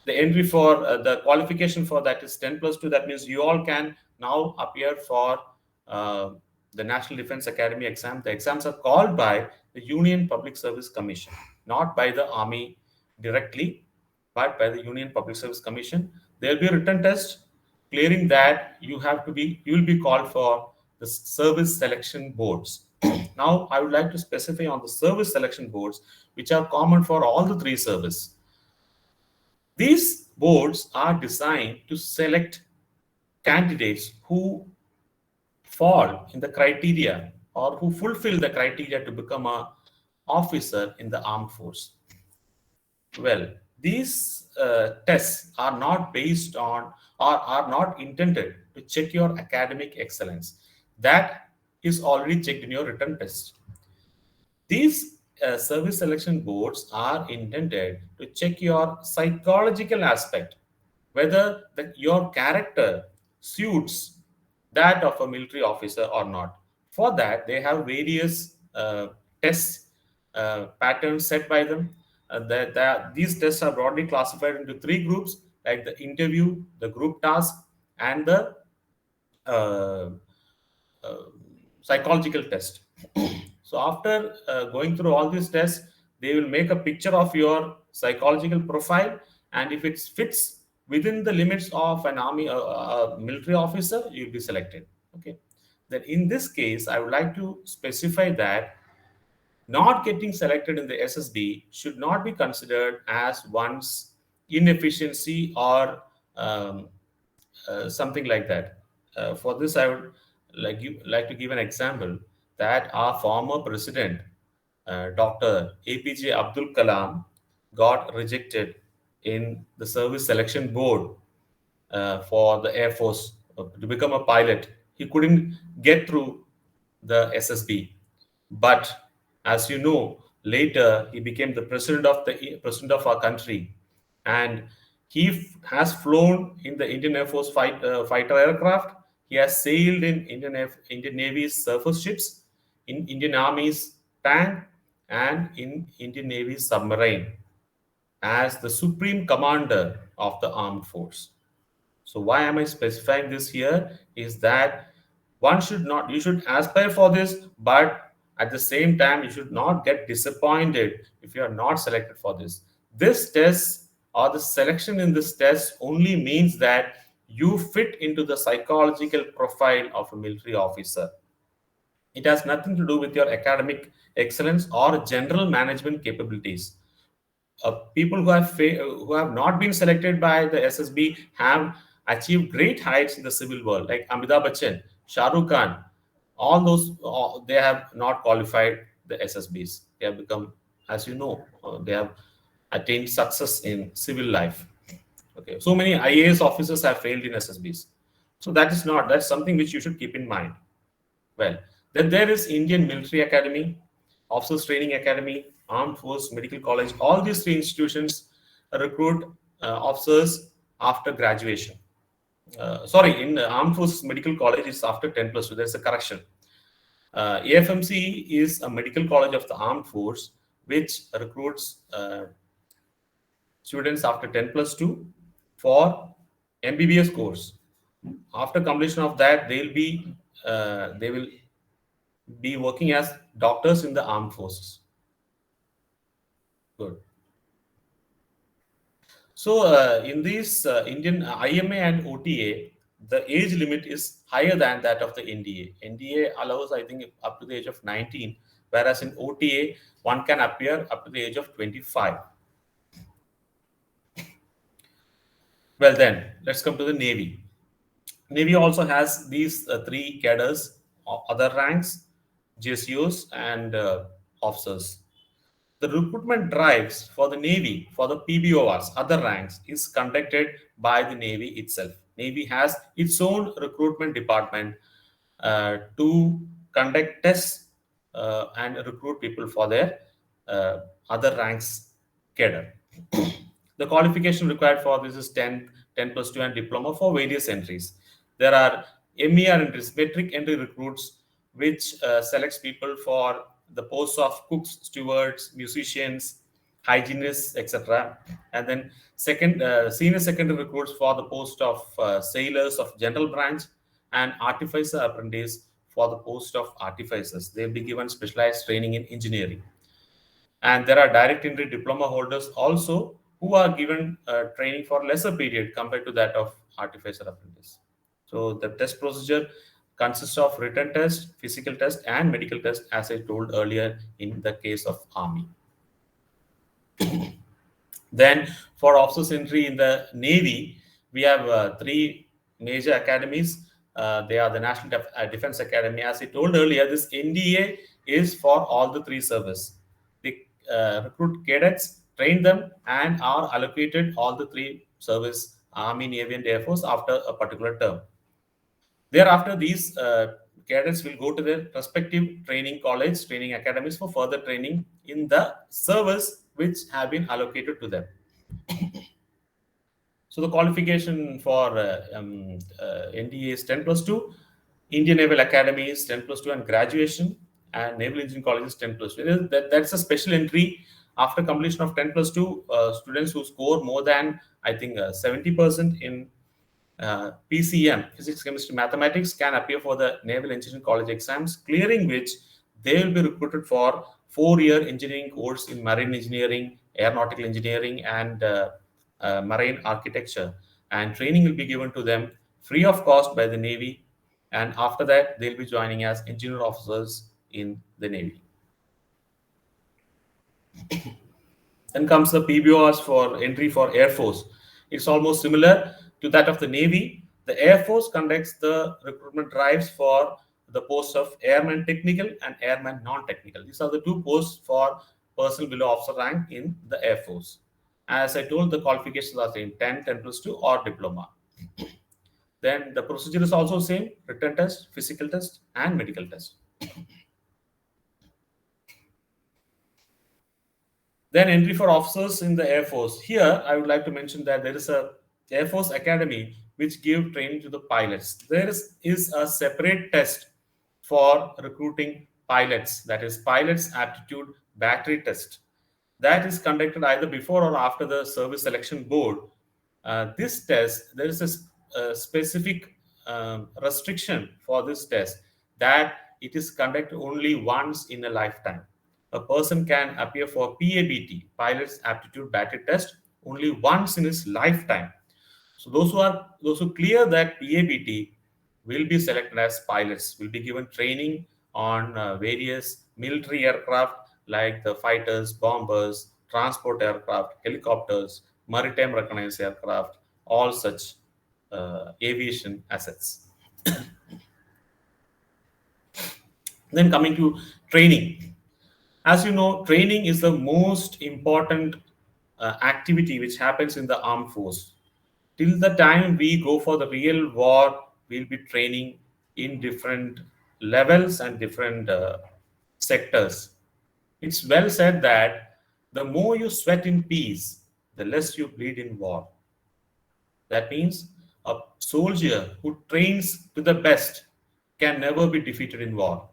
The entry for the qualification for that is 10+2. That means you all can now appear for the National Defense Academy exam. The exams are called by the Union Public Service Commission, not by the Army directly, but by the Union Public Service Commission. There will be a written test. Clearing that, you will be called for the service selection boards. Now, I would like to specify on the service selection boards, which are common for all the three services. These boards are designed to select candidates who fall in the criteria or who fulfill the criteria to become an officer in the armed force. Well, these tests are not based on or are not intended to check your academic excellence. That is already checked in your written test. These service selection boards are intended to check your psychological aspect, whether your character suits that of a military officer or not. For that, they have various test patterns set by them. These tests are broadly classified into three groups, like the interview, the group task, and the psychological test. So after going through all these tests, they will make a picture of your psychological profile, and if it fits within the limits of an army military officer, you'll be selected. Okay. Then in this case, I would like to specify that not getting selected in the SSB should not be considered as one's inefficiency or something like that. For this, I would like to give an example that our former president, Dr. APJ Abdul Kalam, got rejected in the service selection board for the Air Force to become a pilot. He couldn't get through the SSB, but as you know, later he became the president of our country, and he has flown in the Indian Air Force fighter aircraft. He has sailed in Indian Navy's surface ships, in Indian Army's tank, and in Indian Navy's submarine as the supreme commander of the armed force. So why am I specifying this here is that you should aspire for this, but at the same time, you should not get disappointed if you are not selected for this. This test or the selection in this test only means that you fit into the psychological profile of a military officer. It has nothing to do with your academic excellence or general management capabilities. People who have not been selected by the SSB have achieved great heights in the civil world, like Amitabh Bachchan, Shah Rukh Khan. All those, they have not qualified the SSBs. They have become, as you know, they have attained success in civil life. Okay, so many IAS officers have failed in SSBs. So that's something which you should keep in mind. Well, then there is Indian Military Academy, Officers Training Academy, Armed Force Medical College. All these three institutions recruit officers after graduation. In the Armed Forces Medical College, it's after 10+2. There's a correction. AFMC is a medical college of the armed force which recruits students after 10+2 for MBBS course. After completion of that, they will be working as doctors in the armed forces. Good. So in these Indian IMA and OTA, the age limit is higher than that of the NDA. NDA allows, I think, up to the age of 19, whereas in OTA, one can appear up to the age of 25. Well, then, let's come to the Navy. Navy also has these three cadres, other ranks, GSUs, and officers. The recruitment drives for the Navy, for the PBORs, other ranks, is conducted by the Navy itself. Navy has its own recruitment department to conduct tests and recruit people for their other ranks cadre. The qualification required for this is 10+2 and diploma for various entries. There are MER entries, metric entry recruits, which selects people for the posts of cooks, stewards, musicians, hygienists, etc. And then senior secondary recruits for the post of sailors of general branch, and artificer apprentice for the post of artificers. They'll be given specialized training in engineering. And there are direct entry diploma holders also who are given training for lesser period compared to that of artificer apprentice. So the test procedure consists of written test, physical test, and medical test, as I told earlier in the case of Army. Then for officers entry in the Navy, we have three major academies. They are the National Defense Academy. As I told earlier, this NDA is for all the three service. They recruit cadets, train them, and are allocated all the three service, Army, Navy, and Air Force after a particular term. Thereafter, these cadets will go to their respective training college, training academies for further training in the service which have been allocated to them. So the qualification for NDA is 10+2, Indian Naval Academy is 10+2 and graduation, and Naval Engineering College is 10+2. That's a special entry. After completion of 10+2, students who score more than, I think, 70% in PCM, Physics, Chemistry, Mathematics, can appear for the Naval Engineering College exams, clearing which they will be recruited for 4-year engineering course in marine engineering, aeronautical engineering, and marine architecture. And training will be given to them free of cost by the Navy. And after that, they'll be joining as engineer officers in the Navy. Then comes the PBORs for entry for Air Force. It's almost similar to that of the Navy. The Air Force conducts the recruitment drives for the posts of Airman Technical and Airman Non-Technical. These are the two posts for personnel below officer rank in the Air Force. As I told, the qualifications are same, 10, 10+2, or diploma. Then the procedure is also same, written test, physical test, and medical test. Then entry for officers in the Air Force. Here, I would like to mention that there is a Air Force Academy which give training to the pilots. There is a separate test for recruiting pilots, that is Pilots Aptitude Battery Test. That is conducted either before or after the Service Selection Board. This test, there is a specific restriction for this test, that it is conducted only once in a lifetime. A person can appear for PABT, Pilot's Aptitude Battery Test, only once in his lifetime. So those who clear that PABT will be selected as pilots, will be given training on various military aircraft like the fighters, bombers, transport aircraft, helicopters, maritime reconnaissance aircraft, all such aviation assets. Then coming to training. As you know, training is the most important activity which happens in the armed force. Till the time we go for the real war, we'll be training in different levels and different sectors. It's well said that the more you sweat in peace, the less you bleed in war. That means a soldier who trains to the best can never be defeated in war.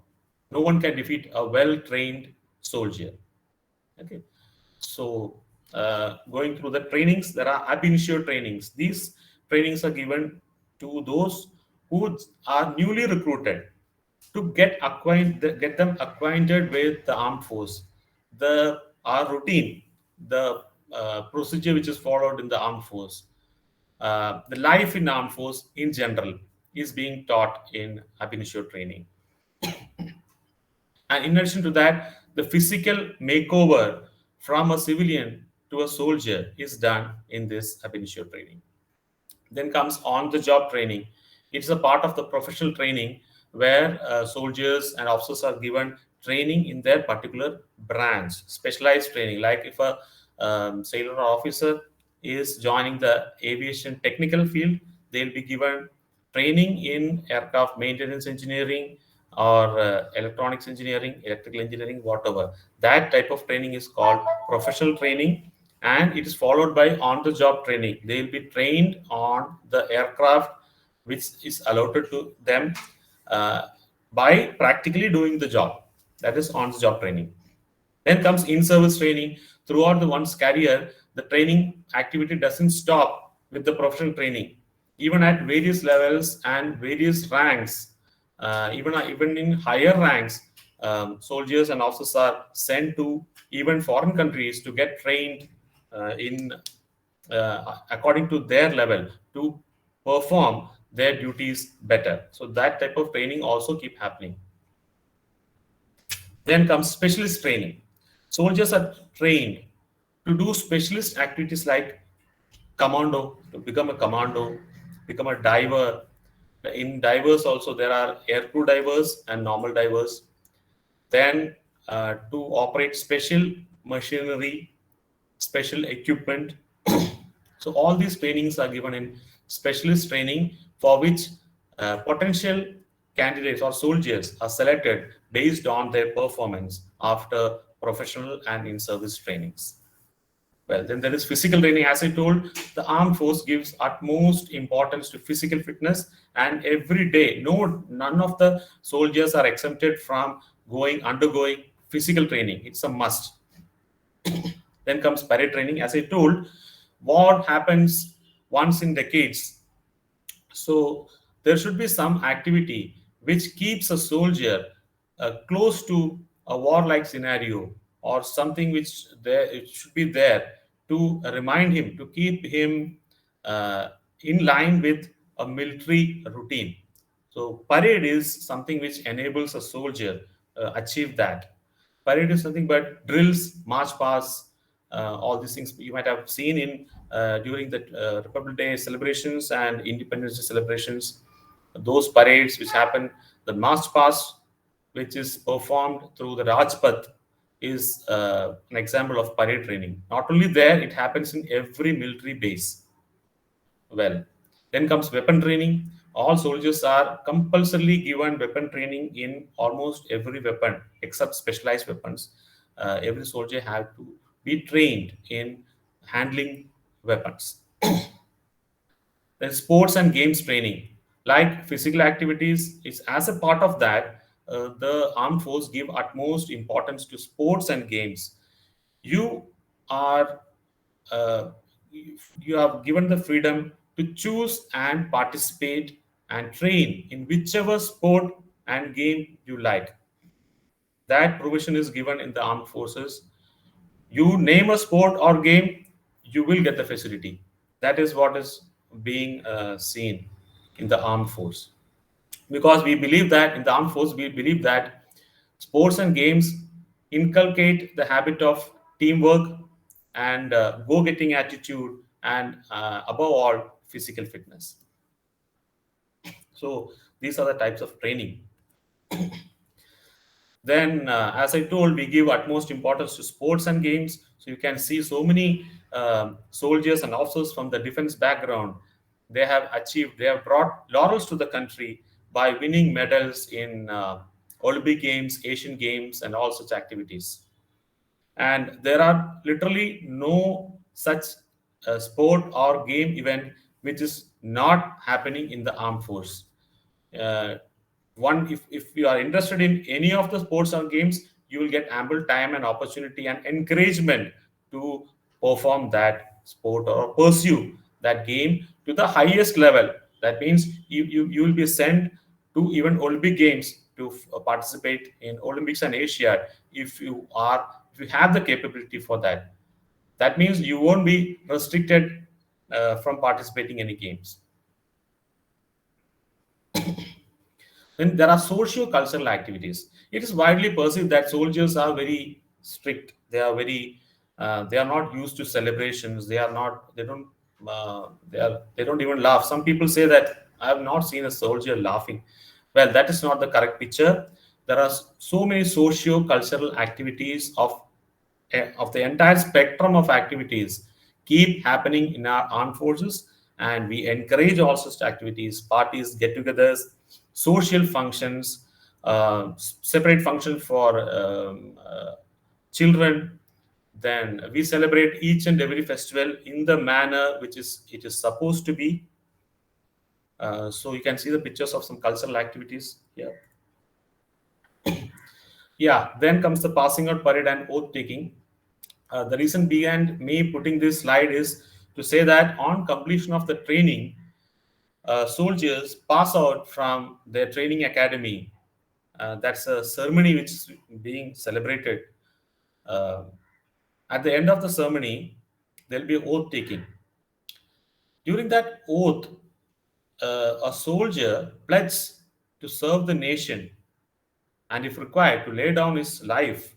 No one can defeat a well-trained soldier. Okay. So, going through the trainings, there are ab initio trainings. These trainings are given to those who are newly recruited to get them acquainted with the armed force, the our routine, the procedure which is followed in the armed force, the life in armed force in general is being taught in ab initio training. And in addition to that, the physical makeover from a civilian to a soldier is done in this ab initio training. Then comes on the job training. It's a part of the professional training where soldiers and officers are given training in their particular branch, specialized training. Like if a sailor or officer is joining the aviation technical field, they'll be given training in aircraft maintenance engineering or electronics engineering, electrical engineering, whatever. That type of training is called professional training, and it is followed by on-the-job training. They will be trained on the aircraft which is allotted to them by practically doing the job. That is on-the-job training. Then comes in-service training. Throughout the one's career, the training activity doesn't stop with the professional training. Even at various levels and various ranks, even in higher ranks, soldiers and officers are sent to even foreign countries to get trained in according to their level to perform their duties better. So that type of training also keep happening. Then comes specialist training. Soldiers are trained to do specialist activities like commando, to become a commando, become a diver. In divers also there are aircrew divers and normal divers. Then to operate special machinery, special equipment. So all these trainings are given in specialist training, for which potential candidates or soldiers are selected based on their performance after professional and in-service trainings. Well, then there is physical training. As I told, the armed force gives utmost importance to physical fitness, and every day, none of the soldiers are exempted from undergoing physical training. It's a must. Then comes parade training. As I told, what happens once in decades. So there should be some activity which keeps a soldier close to a warlike scenario, or something which it should be there to remind him, to keep him in line with a military routine. So parade is something which enables a soldier achieve that. Parade is something but drills, march pass, all these things you might have seen in during the Republic Day celebrations and Independence Day celebrations. Those parades which happen, the march pass which is performed through the Rajpath is an example of parade training. Not only there, it happens in every military base. Well, then comes weapon training. All soldiers are compulsorily given weapon training in almost every weapon except specialized weapons. Every soldier have to be trained in handling weapons. Then sports and games training, like physical activities, is as a part of that. The armed force give utmost importance to sports and games. You are uh, you have given the freedom to choose and participate and train in whichever sport and game you like. That provision is given in the armed forces. You name a sport or game, you will get the facility. That is what is being seen in the armed force. Because we believe that in the armed force, we believe that sports and games inculcate the habit of teamwork and go-getting attitude, and above all, physical fitness. So these are the types of training. Then, as I told, we give utmost importance to sports and games. So you can see so many soldiers and officers from the defense background. They have brought laurels to the country by winning medals in Olympic Games, Asian Games, and all such activities. And there are literally no such sport or game event which is not happening in the armed force. Uh, if you are interested in any of the sports or games, you will get ample time and opportunity and encouragement to perform that sport or pursue that game to the highest level. That means you will be sent to even Olympic games to participate in Olympics and Asia if you have the capability for that. That means you won't be restricted from participating in any games. Then there are socio-cultural activities. It is widely perceived that soldiers are very strict. They are very, they are not used to celebrations. They are not. They don't. They don't even laugh. Some people say that I have not seen a soldier laughing. Well, that is not the correct picture. There are so many socio-cultural activities of the entire spectrum of activities keep happening in our armed forces, and we encourage all such activities, parties, get-togethers, social functions, separate function for children. Then we celebrate each and every festival in the manner which is it is supposed to be. So you can see the pictures of some cultural activities here. Yeah, then comes the passing out parade and oath taking. The reason behind me putting this slide is to say that on completion of the training, soldiers pass out from their training academy. That's a ceremony which is being celebrated. Uh, at the end of the ceremony, there'll be oath taking. During that oath, a soldier pledges to serve the nation and, if required, to lay down his life,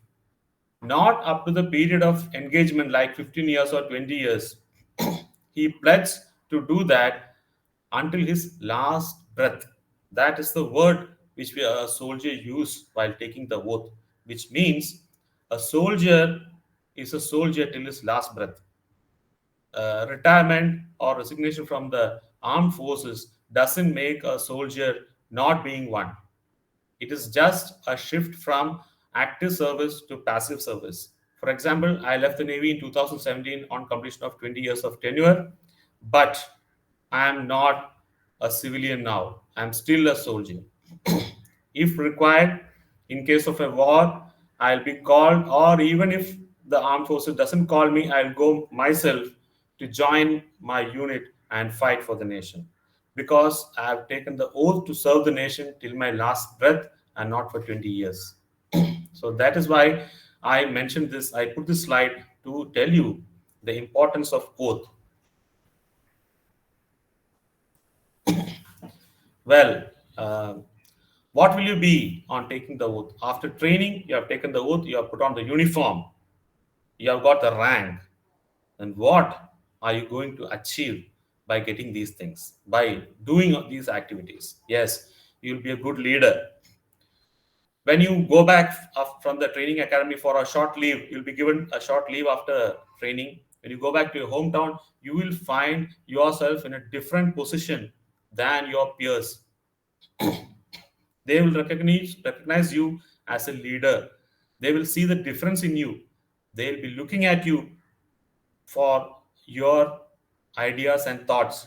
not up to the period of engagement like 15 years or 20 years. He pledged to do that until his last breath. That is the word which a soldier use while taking the oath, which means a soldier is a soldier till his last breath. Retirement or resignation from the armed forces doesn't make a soldier not being one. It is just a shift from active service to passive service. For example, I left the Navy in 2017 on completion of 20 years of tenure, but I am not a civilian now. I am still a soldier. If required, in case of a war, I'll be called, or even if the armed forces doesn't call me, I'll go myself to join my unit and fight for the nation, because I have taken the oath to serve the nation till my last breath and not for 20 years. So that is why I mentioned this. I put this slide to tell you the importance of oath. Well, what will you be on taking the oath? After training, you have taken the oath, you have put on the uniform, you have got the rank. And what are you going to achieve by getting these things, by doing these activities? Yes, you'll be a good leader. When you go back from the training academy for a short leave, you'll be given a short leave after training. When you go back to your hometown, you will find yourself in a different position than your peers. They will recognize you as a leader. They will see the difference in you. They'll be looking at you for your ideas and thoughts.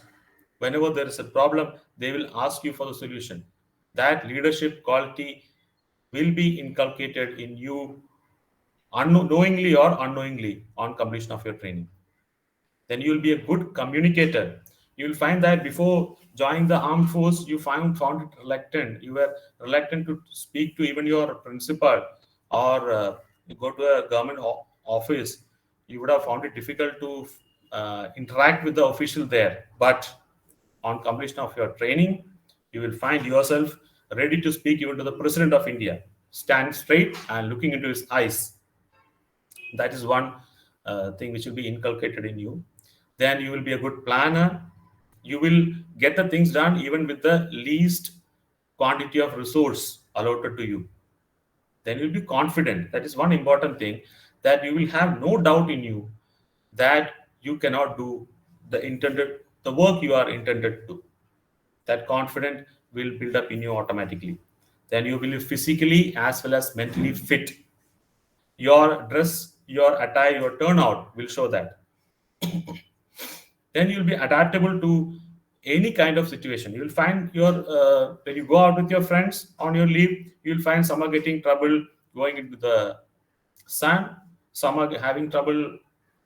Whenever there is a problem, they will ask you for the solution. That leadership quality will be inculcated in you knowingly or unknowingly on completion of your training. Then you will be a good communicator. You will find that before joining the armed force, you found it reluctant. You were reluctant to speak to even your principal, or you go to a government office. You would have found it difficult to interact with the official there. But on completion of your training, you will find yourself ready to speak even to the President of India. Stand straight and looking into his eyes. That is one thing which will be inculcated in you. Then you will be a good planner. You will get the things done even with the least quantity of resource allotted to you. Then you'll be confident. That is one important thing, that you will have no doubt in you that you cannot do the work you are intended to. That confidence will build up in you automatically. Then you will be physically as well as mentally fit. Your dress, your attire, your turnout will show that. Then you'll be adaptable to any kind of situation. You'll find when you go out with your friends on your leave, you'll find some are getting trouble going into the sun, some are having trouble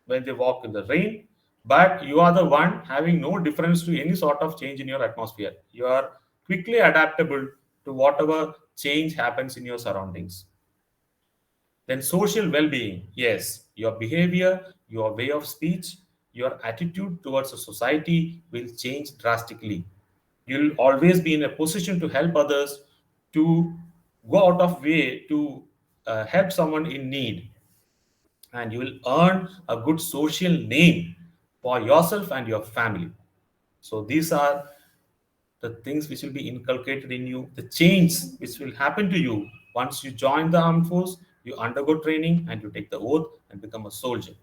when they walk in the rain, but you are the one having no difference to any sort of change in your atmosphere. You are quickly adaptable to whatever change happens in your surroundings. Then social well-being, yes, your behavior, your way of speech, your attitude towards a society will change drastically. You'll always be in a position to help others, to go out of way to help someone in need, and you will earn a good social name for yourself and your family. So these are the things which will be inculcated in you, the change which will happen to you once you join the armed force, you undergo training, and you take the oath and become a soldier.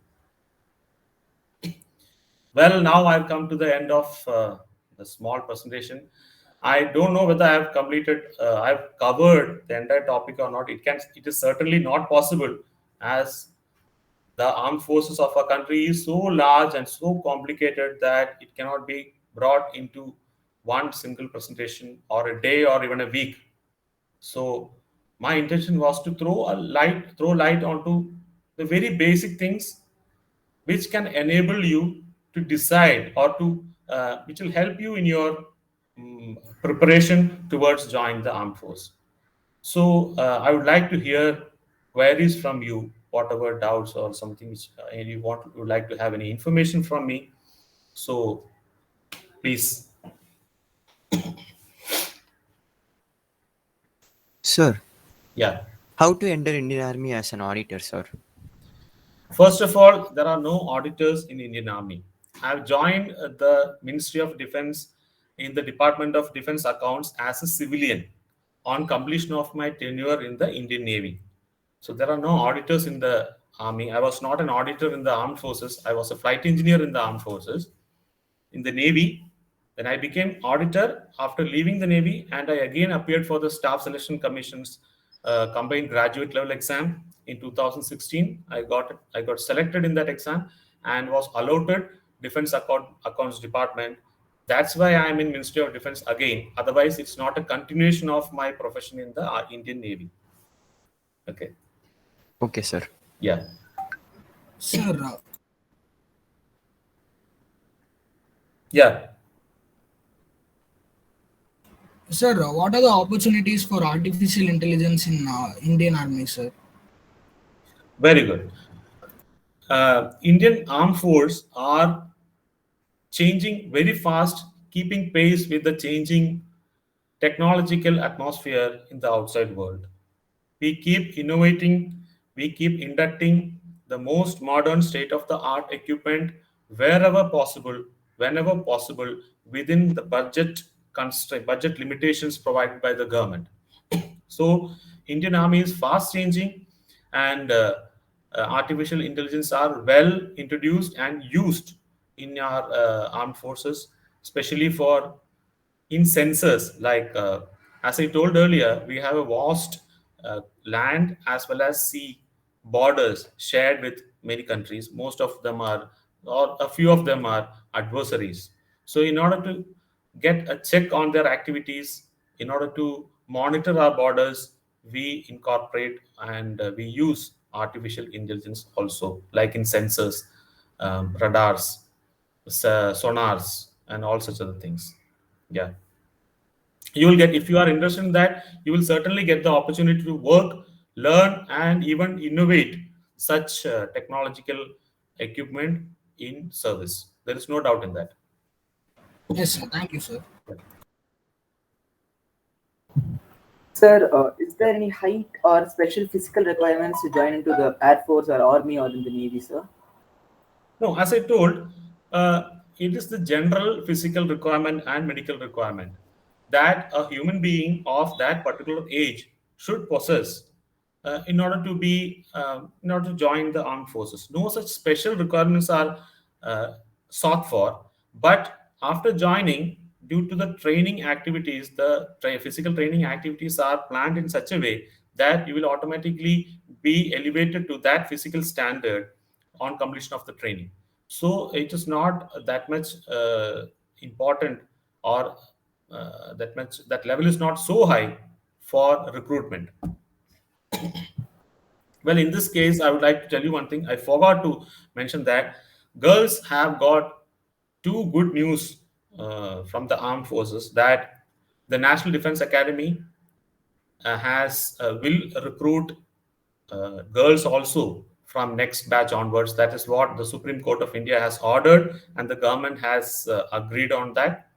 Well, now I've come to the end of the small presentation. I don't know whether I have completed, I've covered the entire topic or not. It is certainly not possible, as the armed forces of our country is so large and so complicated that it cannot be brought into one single presentation or a day or even a week. So my intention was to throw light onto the very basic things which can enable you to decide, or to which will help you in your preparation towards joining the armed force. So I would like to hear queries from you, whatever doubts or something which you would like to have any information from me. So please. Sir, Yeah. how to enter Indian Army as an auditor, sir? First of all, there are no auditors in Indian Army. I've joined the Ministry of Defense in the Department of Defense Accounts as a civilian on completion of my tenure in the Indian Navy. So there are no auditors in the Army. I was not an auditor in the armed forces. I was a flight engineer in the armed forces. In the Navy, then I became auditor after leaving the Navy, and I again appeared for the Staff Selection Commission's combined graduate level exam in 2016. I got selected in that exam and was allotted Accounts Department. That's why I am in Ministry of Defense again. Otherwise, it's not a continuation of my profession in the Indian Navy. Okay. Okay, sir. Yeah. Sir, Yeah. sir, what are the opportunities for artificial intelligence in Indian Army, sir? Very good. Indian armed force are changing very fast, keeping pace with the changing technological atmosphere in the outside world. We keep innovating, we keep inducting the most modern state of the art equipment wherever possible, whenever possible, within the budget limitations provided by the government. So, Indian Army is fast changing, and artificial intelligence are well introduced and used in our armed forces, especially for in sensors. Like as I told earlier, we have a vast land as well as sea borders shared with many countries. Most of them are, or a few of them are adversaries. So in order to get a check on their activities, in order to monitor our borders, we incorporate and we use artificial intelligence also, like in sensors, radars, sonars, and all such other things. Yeah, you will get, if you are interested in that, you will certainly get the opportunity to work, learn, and even innovate such technological equipment in service. There is no doubt in that. Yes, sir. Thank you, sir. Sir, is there any height or special physical requirements to join into the Air Force or Army or in the Navy, sir? No, as I told, it is the general physical requirement and medical requirement that a human being of that particular age should possess in order to be in order to join the armed forces. No such special requirements are sought for, but after joining, due to the training activities, the physical training activities are planned in such a way that you will automatically be elevated to that physical standard on completion of the training. So it is not that much important or that level is not so high for recruitment. Well, in this case, I would like to tell you one thing. I forgot to mention that girls have got two good news from the armed forces, that the National Defense Academy will recruit girls also from next batch onwards. That is what the Supreme Court of India has ordered, and the government has agreed on that.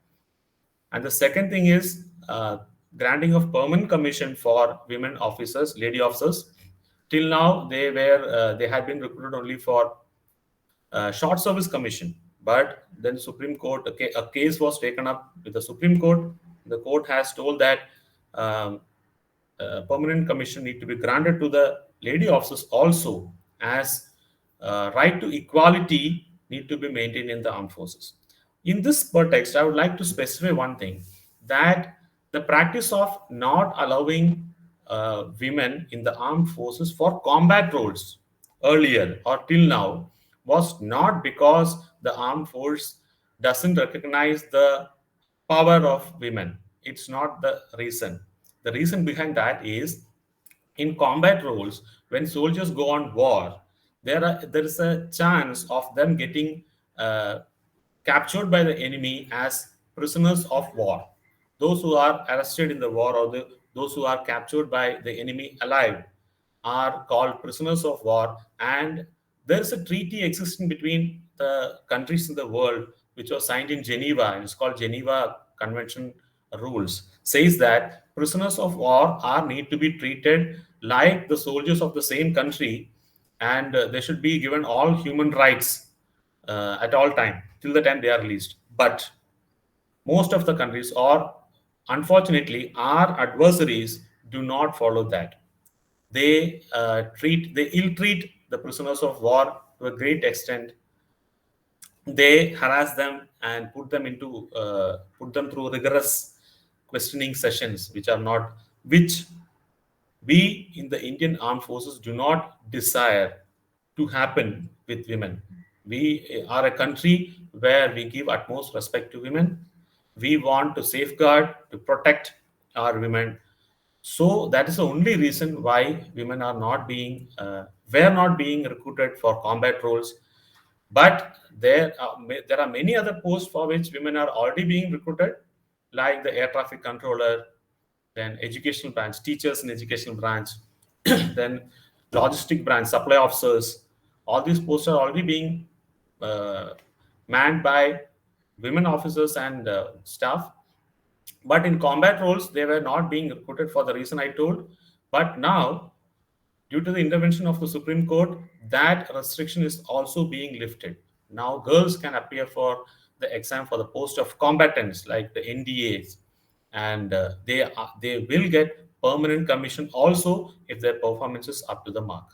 And the second thing is granting of permanent commission for women officers, lady officers. Till now, they had been recruited only for short service commission. But then Supreme Court, a case was taken up with the Supreme Court. The court has told that permanent commission need to be granted to the lady officers also, as right to equality need to be maintained in the armed forces. In this context, I would like to specify one thing, that the practice of not allowing women in the armed forces for combat roles earlier or till now was not because the armed force doesn't recognize the power of women. It's not the reason. The reason behind that is, in combat roles, when soldiers go on war, there is a chance of them getting captured by the enemy as prisoners of war. Those who are arrested in the war, or those who are captured by the enemy alive, are called prisoners of war. And there is a treaty existing between the countries in the world, which was signed in Geneva, and it's called Geneva Convention Rules, says that prisoners of war need to be treated like the soldiers of the same country, and they should be given all human rights at all time till the time they are released. But most of the countries, or unfortunately our adversaries, do not follow that. They ill-treat the prisoners of war to a great extent. They harass them and put them through rigorous questioning sessions, which we in the Indian Armed Forces do not desire to happen with women. We are a country where we give utmost respect to women. We want to safeguard, to protect our women. So that is the only reason why women were not being recruited for combat roles. But there are many other posts for which women are already being recruited, like the air traffic controller, then educational branch, teachers in educational branch, then logistic branch, supply officers. All these posts are already being manned by women officers and staff. But in combat roles, they were not being recruited for the reason I told. But now, due to the intervention of the Supreme Court, that restriction is also being lifted. Now girls can appear for the exam for the post of combatants, like the NDAs, and they will get permanent commission also if their performance is up to the mark.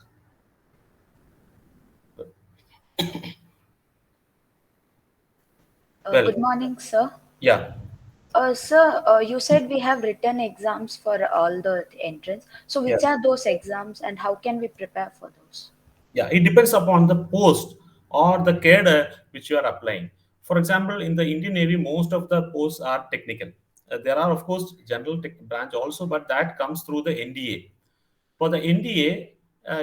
Well, good morning, sir. Yeah. Sir, you said we have written exams for all the entrance. So which Yeah. are those exams and how can we prepare for those? Yeah, it depends upon the post or the cadre which you are applying. For example, in the Indian Navy, most of the posts are technical. There are, of course, general branch also, but that comes through the NDA. For the NDA,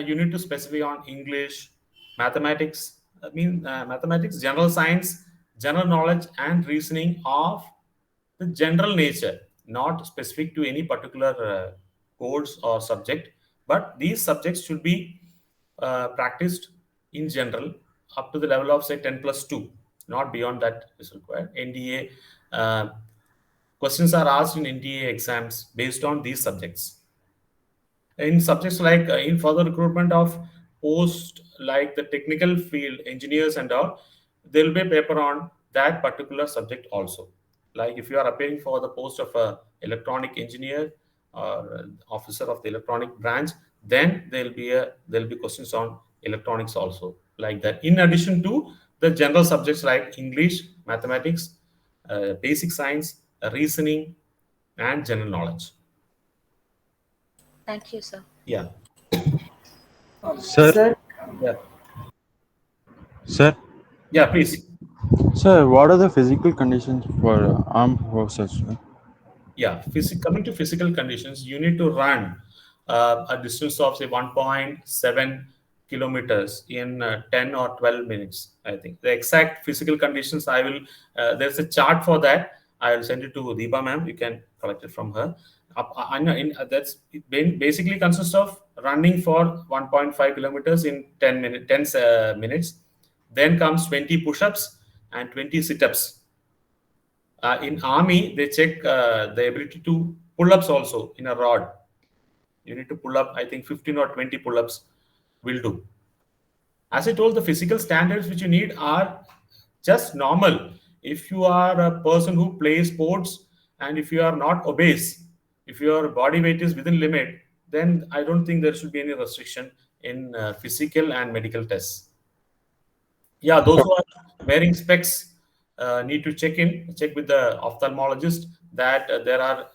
you need to specify on English, mathematics, mathematics, general science, general knowledge, and reasoning of the general nature, not specific to any particular course or subject. But these subjects should be practiced in general up to the level of, say, 10+2. Not beyond that is required. NDA questions are asked in NDA exams based on these subjects. In subjects like in further recruitment of post like the technical field, engineers and all, there will be a paper on that particular subject also. Like if you are appearing for the post of a electronic engineer or officer of the electronic branch, then there'll be questions on electronics also, like that. In addition to the general subjects like English, mathematics, basic science, reasoning, and general knowledge. Thank you, sir. Yeah. Sir. Yeah. Sir. Yeah, please. Sir, what are the physical conditions for armed forces? Sir? Yeah, coming to physical conditions, you need to run a distance of say 1.7 kilometers in 10 or 12 minutes. I think the exact physical conditions I will. There's a chart for that. I will send it to Deepa ma'am. You can collect it from her. That's basically consists of running for 1.5 kilometers in 10 minutes. Then comes 20 push-ups and 20 sit-ups. In army, they check the ability to pull-ups also in a rod. You need to pull up, I think 15 or 20 pull-ups will do. As I told, the physical standards which you need are just normal. If you are a person who plays sports and if you are not obese, if your body weight is within limit, then I don't think there should be any restriction in physical and medical tests. Yeah, those who are wearing specs need to check with the ophthalmologist that there are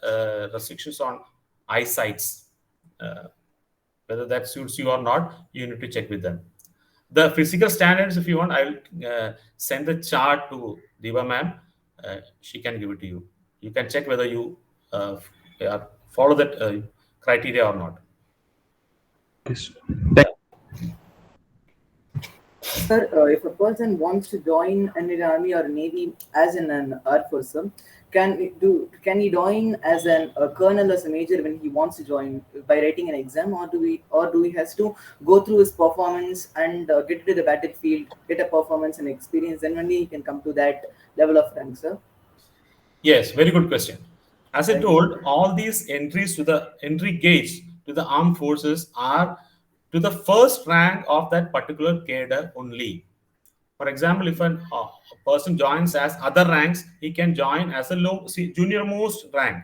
restrictions on eyesights. Whether that suits you or not, you need to check with them. The physical standards, if you want, I'll send the chart to Diva ma'am. She can give it to you. You can check whether you follow that criteria or not. Yes. Sir, if a person wants to join an army or navy as in an air force, can he join as a colonel, as a major when he wants to join by writing an exam, or do he has to go through his performance and get to the battlefield, get a performance and experience, then only he can come to that level of rank, sir? Yes, very good question. As I told, all these entries to the entry gauge to the armed forces are to the first rank of that particular cadre only. For example, if a person joins as other ranks, he can join as a junior most rank.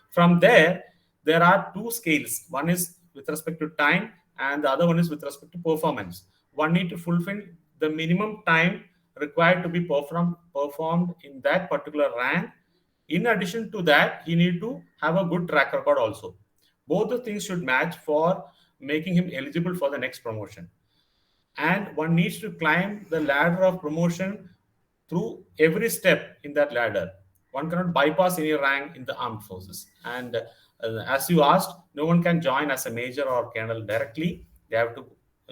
From there are two scales. One is with respect to time and the other one is with respect to performance. One need to fulfill the minimum time required to be performed in that particular rank. In addition to that, he need to have a good track record also. Both the things should match for making him eligible for the next promotion. And one needs to climb the ladder of promotion through every step in that ladder. One cannot bypass any rank in the armed forces. And as you asked, no one can join as a major or colonel directly. They have to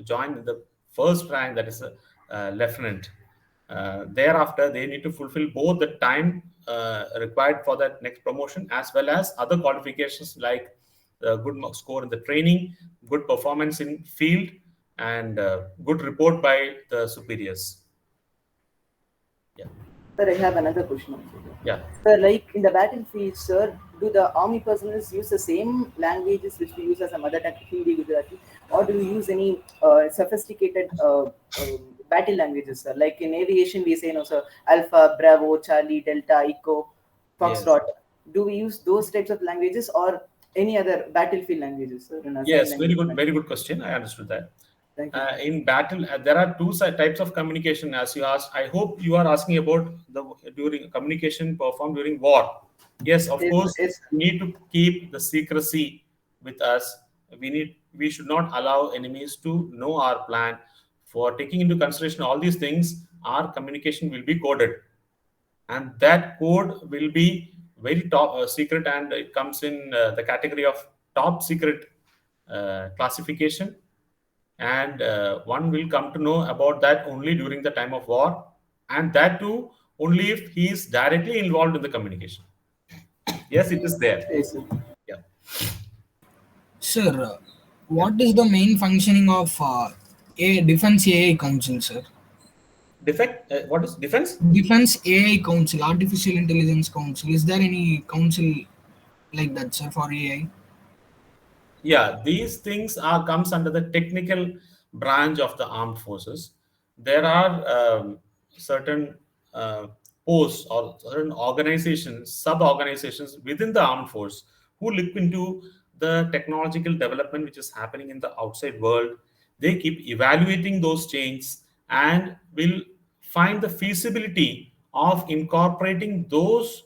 join in the first rank, that is a lieutenant. Thereafter, they need to fulfill both the time required for that next promotion as well as other qualifications like good score in the training, good performance in field, and good report by the superiors. Yeah. Sir, I have another question also. Yeah. Sir, like in the battlefield, sir, do the army personnel use the same languages which we use as a mother tongue, Hindi, Gujarati, or do we use any sophisticated battle languages, sir? Like in aviation, we say, no, sir, Alpha, Bravo, Charlie, Delta, Echo, Foxtrot. Yes. Do we use those types of languages or any other battlefield languages, sir? Yes, very good question. I understood that. In battle, there are two types of communication, as you asked. I hope you are asking about during communication performed during war. Yes, of course, we need to keep the secrecy with us. We should not allow enemies to know our plan. For taking into consideration all these things, our communication will be coded, and that code will be very top secret, and it comes in the category of top secret classification. And one will come to know about that only during the time of war, and that too only if he is directly involved in the communication. Yes, it is there. Yes, sir. Yeah. Sir, what is the main functioning of a Defense AI Council, sir? What is Defense? Defense AI Council, Artificial Intelligence Council. Is there any council like that, sir, for AI? Yeah, these things comes under the technical branch of the armed forces. There are certain posts or certain organizations, sub-organizations within the armed force who look into the technological development which is happening in the outside world. They keep evaluating those changes and will find the feasibility of incorporating those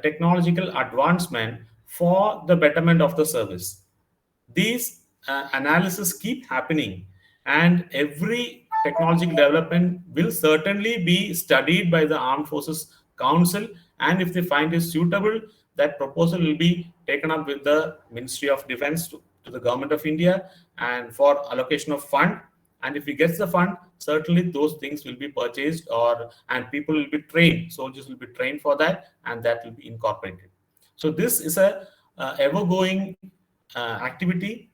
technological advancement for the betterment of the service. These analysis keep happening, and every technological development will certainly be studied by the Armed Forces Council, and if they find it suitable, that proposal will be taken up with the Ministry of Defense to the Government of India and for allocation of fund. And if he gets the fund, certainly those things will be purchased, and people will be trained, soldiers will be trained for that, and that will be incorporated. So this is a ever-going activity.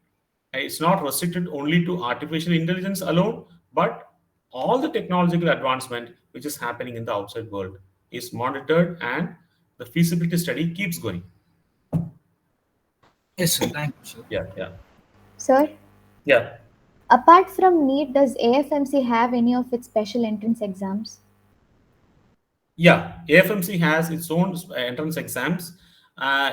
It's not restricted only to artificial intelligence alone, but all the technological advancement which is happening in the outside world is monitored, and the feasibility study keeps going. Yes, sir. Thank you, sir. Yeah. Sir, Yeah. apart from NEET, does AFMC have any of its special entrance exams? Yeah, AFMC has its own entrance exams.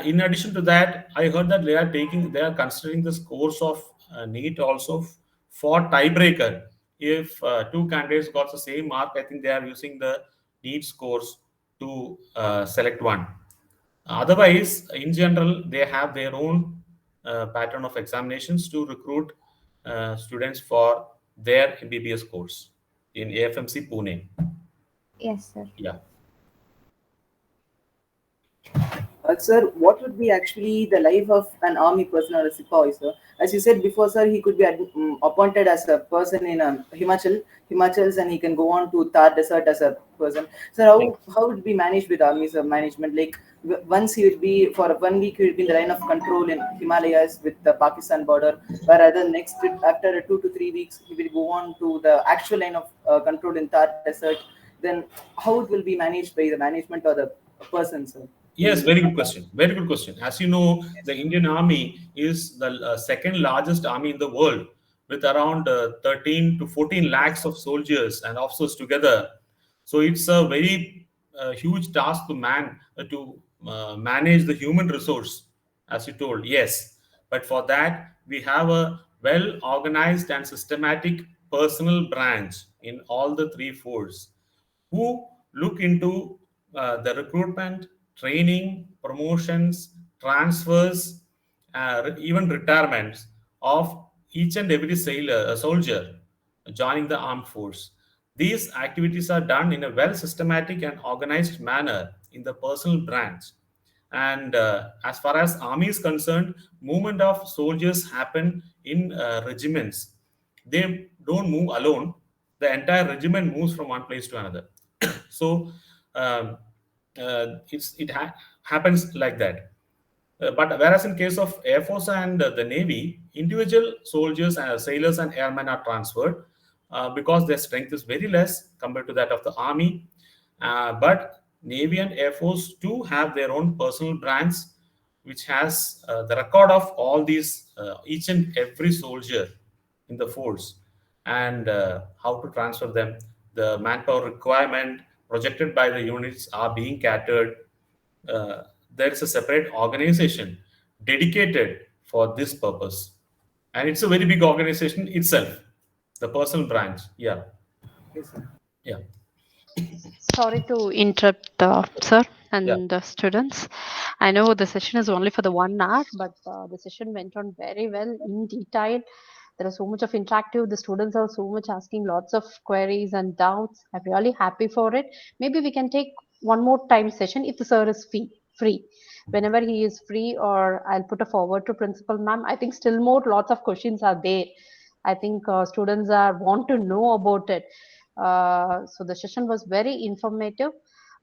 In addition to that, I heard that they are considering the scores of NEET also for tiebreaker. If two candidates got the same mark, I think they are using the NEET scores to select one. Otherwise, in general, they have their own pattern of examinations to recruit students for their MBBS course in AFMC Pune. Yes, sir. Yeah. Sir, what would be actually the life of an army personnel or a Sipahi, sir? As you said before, sir, he could be appointed as a person in Himachals, and he can go on to Thar Desert as a person. Sir, how would it be managed with armies of management? Like once he would be for 1 week, he would be in the line of control in Himalayas with the Pakistan border, whereas next after 2 to 3 weeks, he will go on to the actual line of control in Thar Desert. Then how it will be managed by the management or the person, sir? Yes, very good question. Very good question. As you know, the Indian Army is the second largest army in the world, with around 13 to 14 lakhs of soldiers and officers together. So it's a very huge task to manage the human resource, as you told. Yes, but for that we have a well organized and systematic personnel branch in all the three forces who look into the recruitment, training, promotions, transfers, even retirements of each and every soldier joining the armed force. These activities are done in a well systematic and organized manner in the personal branch. And as far as army is concerned, movement of soldiers happen in regiments. They don't move alone. The entire regiment moves from one place to another. So it happens like that. But whereas in case of Air Force and the Navy, individual soldiers and sailors and airmen are transferred because their strength is very less compared to that of the Army. But Navy and Air Force too have their own personal branch, which has the record of all these, each and every soldier in the force, and how to transfer them. The manpower requirement projected by the units are being catered. There is a separate organization dedicated for this purpose, and it's a very big organization itself, the personal branch. Yeah. Yes, sir. Yeah. Sorry to interrupt, sir and Yeah. the students. I know the session is only for the 1 hour, but the session went on very well in detail. There is so much of interactive. The students are so much asking lots of queries and doubts. I'm really happy for it. Maybe we can take one more time session if the sir is free. Whenever he is free, or I'll put a forward to principal ma'am. I think still more lots of questions are there. I think students are want to know about it. So the session was very informative,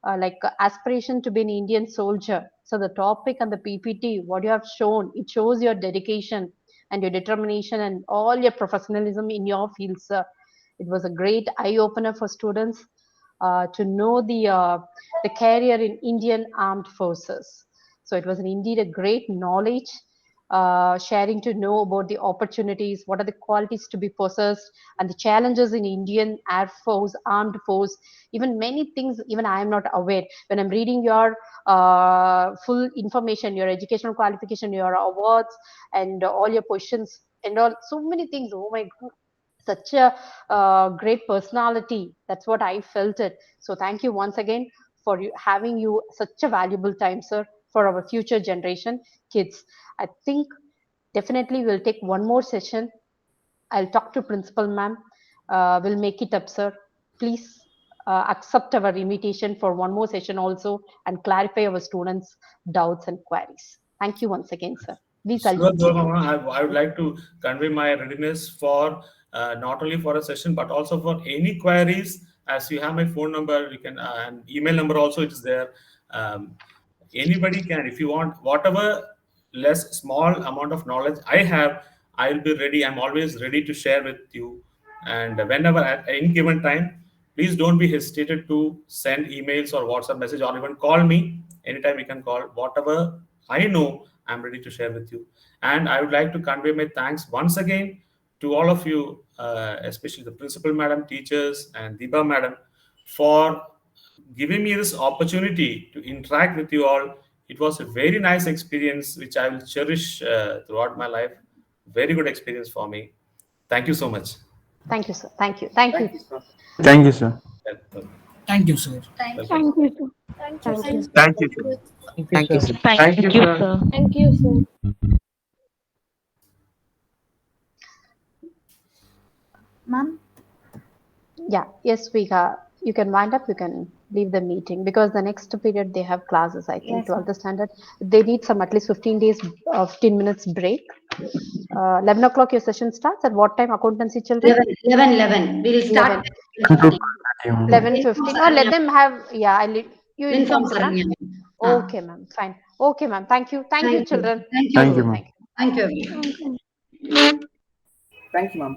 like aspiration to be an Indian soldier. So the topic and the PPT, what you have shown, it shows your dedication and your determination and all your professionalism in your field, sir. It was a great eye opener for students to know the career in Indian Armed Forces. So it was indeed a great knowledge, sharing to know about the opportunities, what are the qualities to be possessed, and the challenges in Indian Air Force, Armed Force, even many things, even I am not aware. When I'm reading your full information, your educational qualification, your awards, and all your questions, and all, so many things. Oh my God, such a great personality. That's what I felt it. So thank you once again for having you such a valuable time, sir, for our future generation kids. I think definitely we'll take one more session. I'll talk to principal ma'am we'll make it up, sir. Please accept our invitation for one more session also and clarify our students' doubts and queries. Thank you once again, sir. Please, I'll Sure, take Dua it. Mama. I would like to convey my readiness for not only for a session but also for any queries. As you have my phone number, you can and email number also it is there. Anybody can, if you want, whatever less small amount of knowledge I have, I'll be ready. I'm always ready to share with you. And whenever at any given time, please don't be hesitated to send emails or WhatsApp message or even call me. Anytime you can call. Whatever I know, I'm ready to share with you. And I would like to convey my thanks once again to all of you, especially the principal madam, teachers, and Deepa madam, for giving me this opportunity to interact with you all. It was a very nice experience, which I will cherish throughout my life. Very good experience for me. Thank you so much. Thank you, sir. Thank you. Thank you. Thank you, sir. Thank you, sir. Thank you. Thank you, sir. Thank Thank you. you. Thank you, sir. Thank you, sir. Thank you, sir. Thank you, sir. Ma'am, Yeah, yes, you can wind up, you can leave the meeting because the next period they have classes, I think, Yes, 12th ma'am. standard. They need some at least 15 days, 15 minutes break. 11 o'clock your session starts. At what time accountancy children? 11. We'll start 11. 11:15. 11:15 or let them have, yeah, you Inform inform them. Sanya. Okay, ma'am, fine. Okay, ma'am, thank you. Thank you, children. Thank Thank you. you, ma'am. Thank you, everyone. Thank you, ma'am.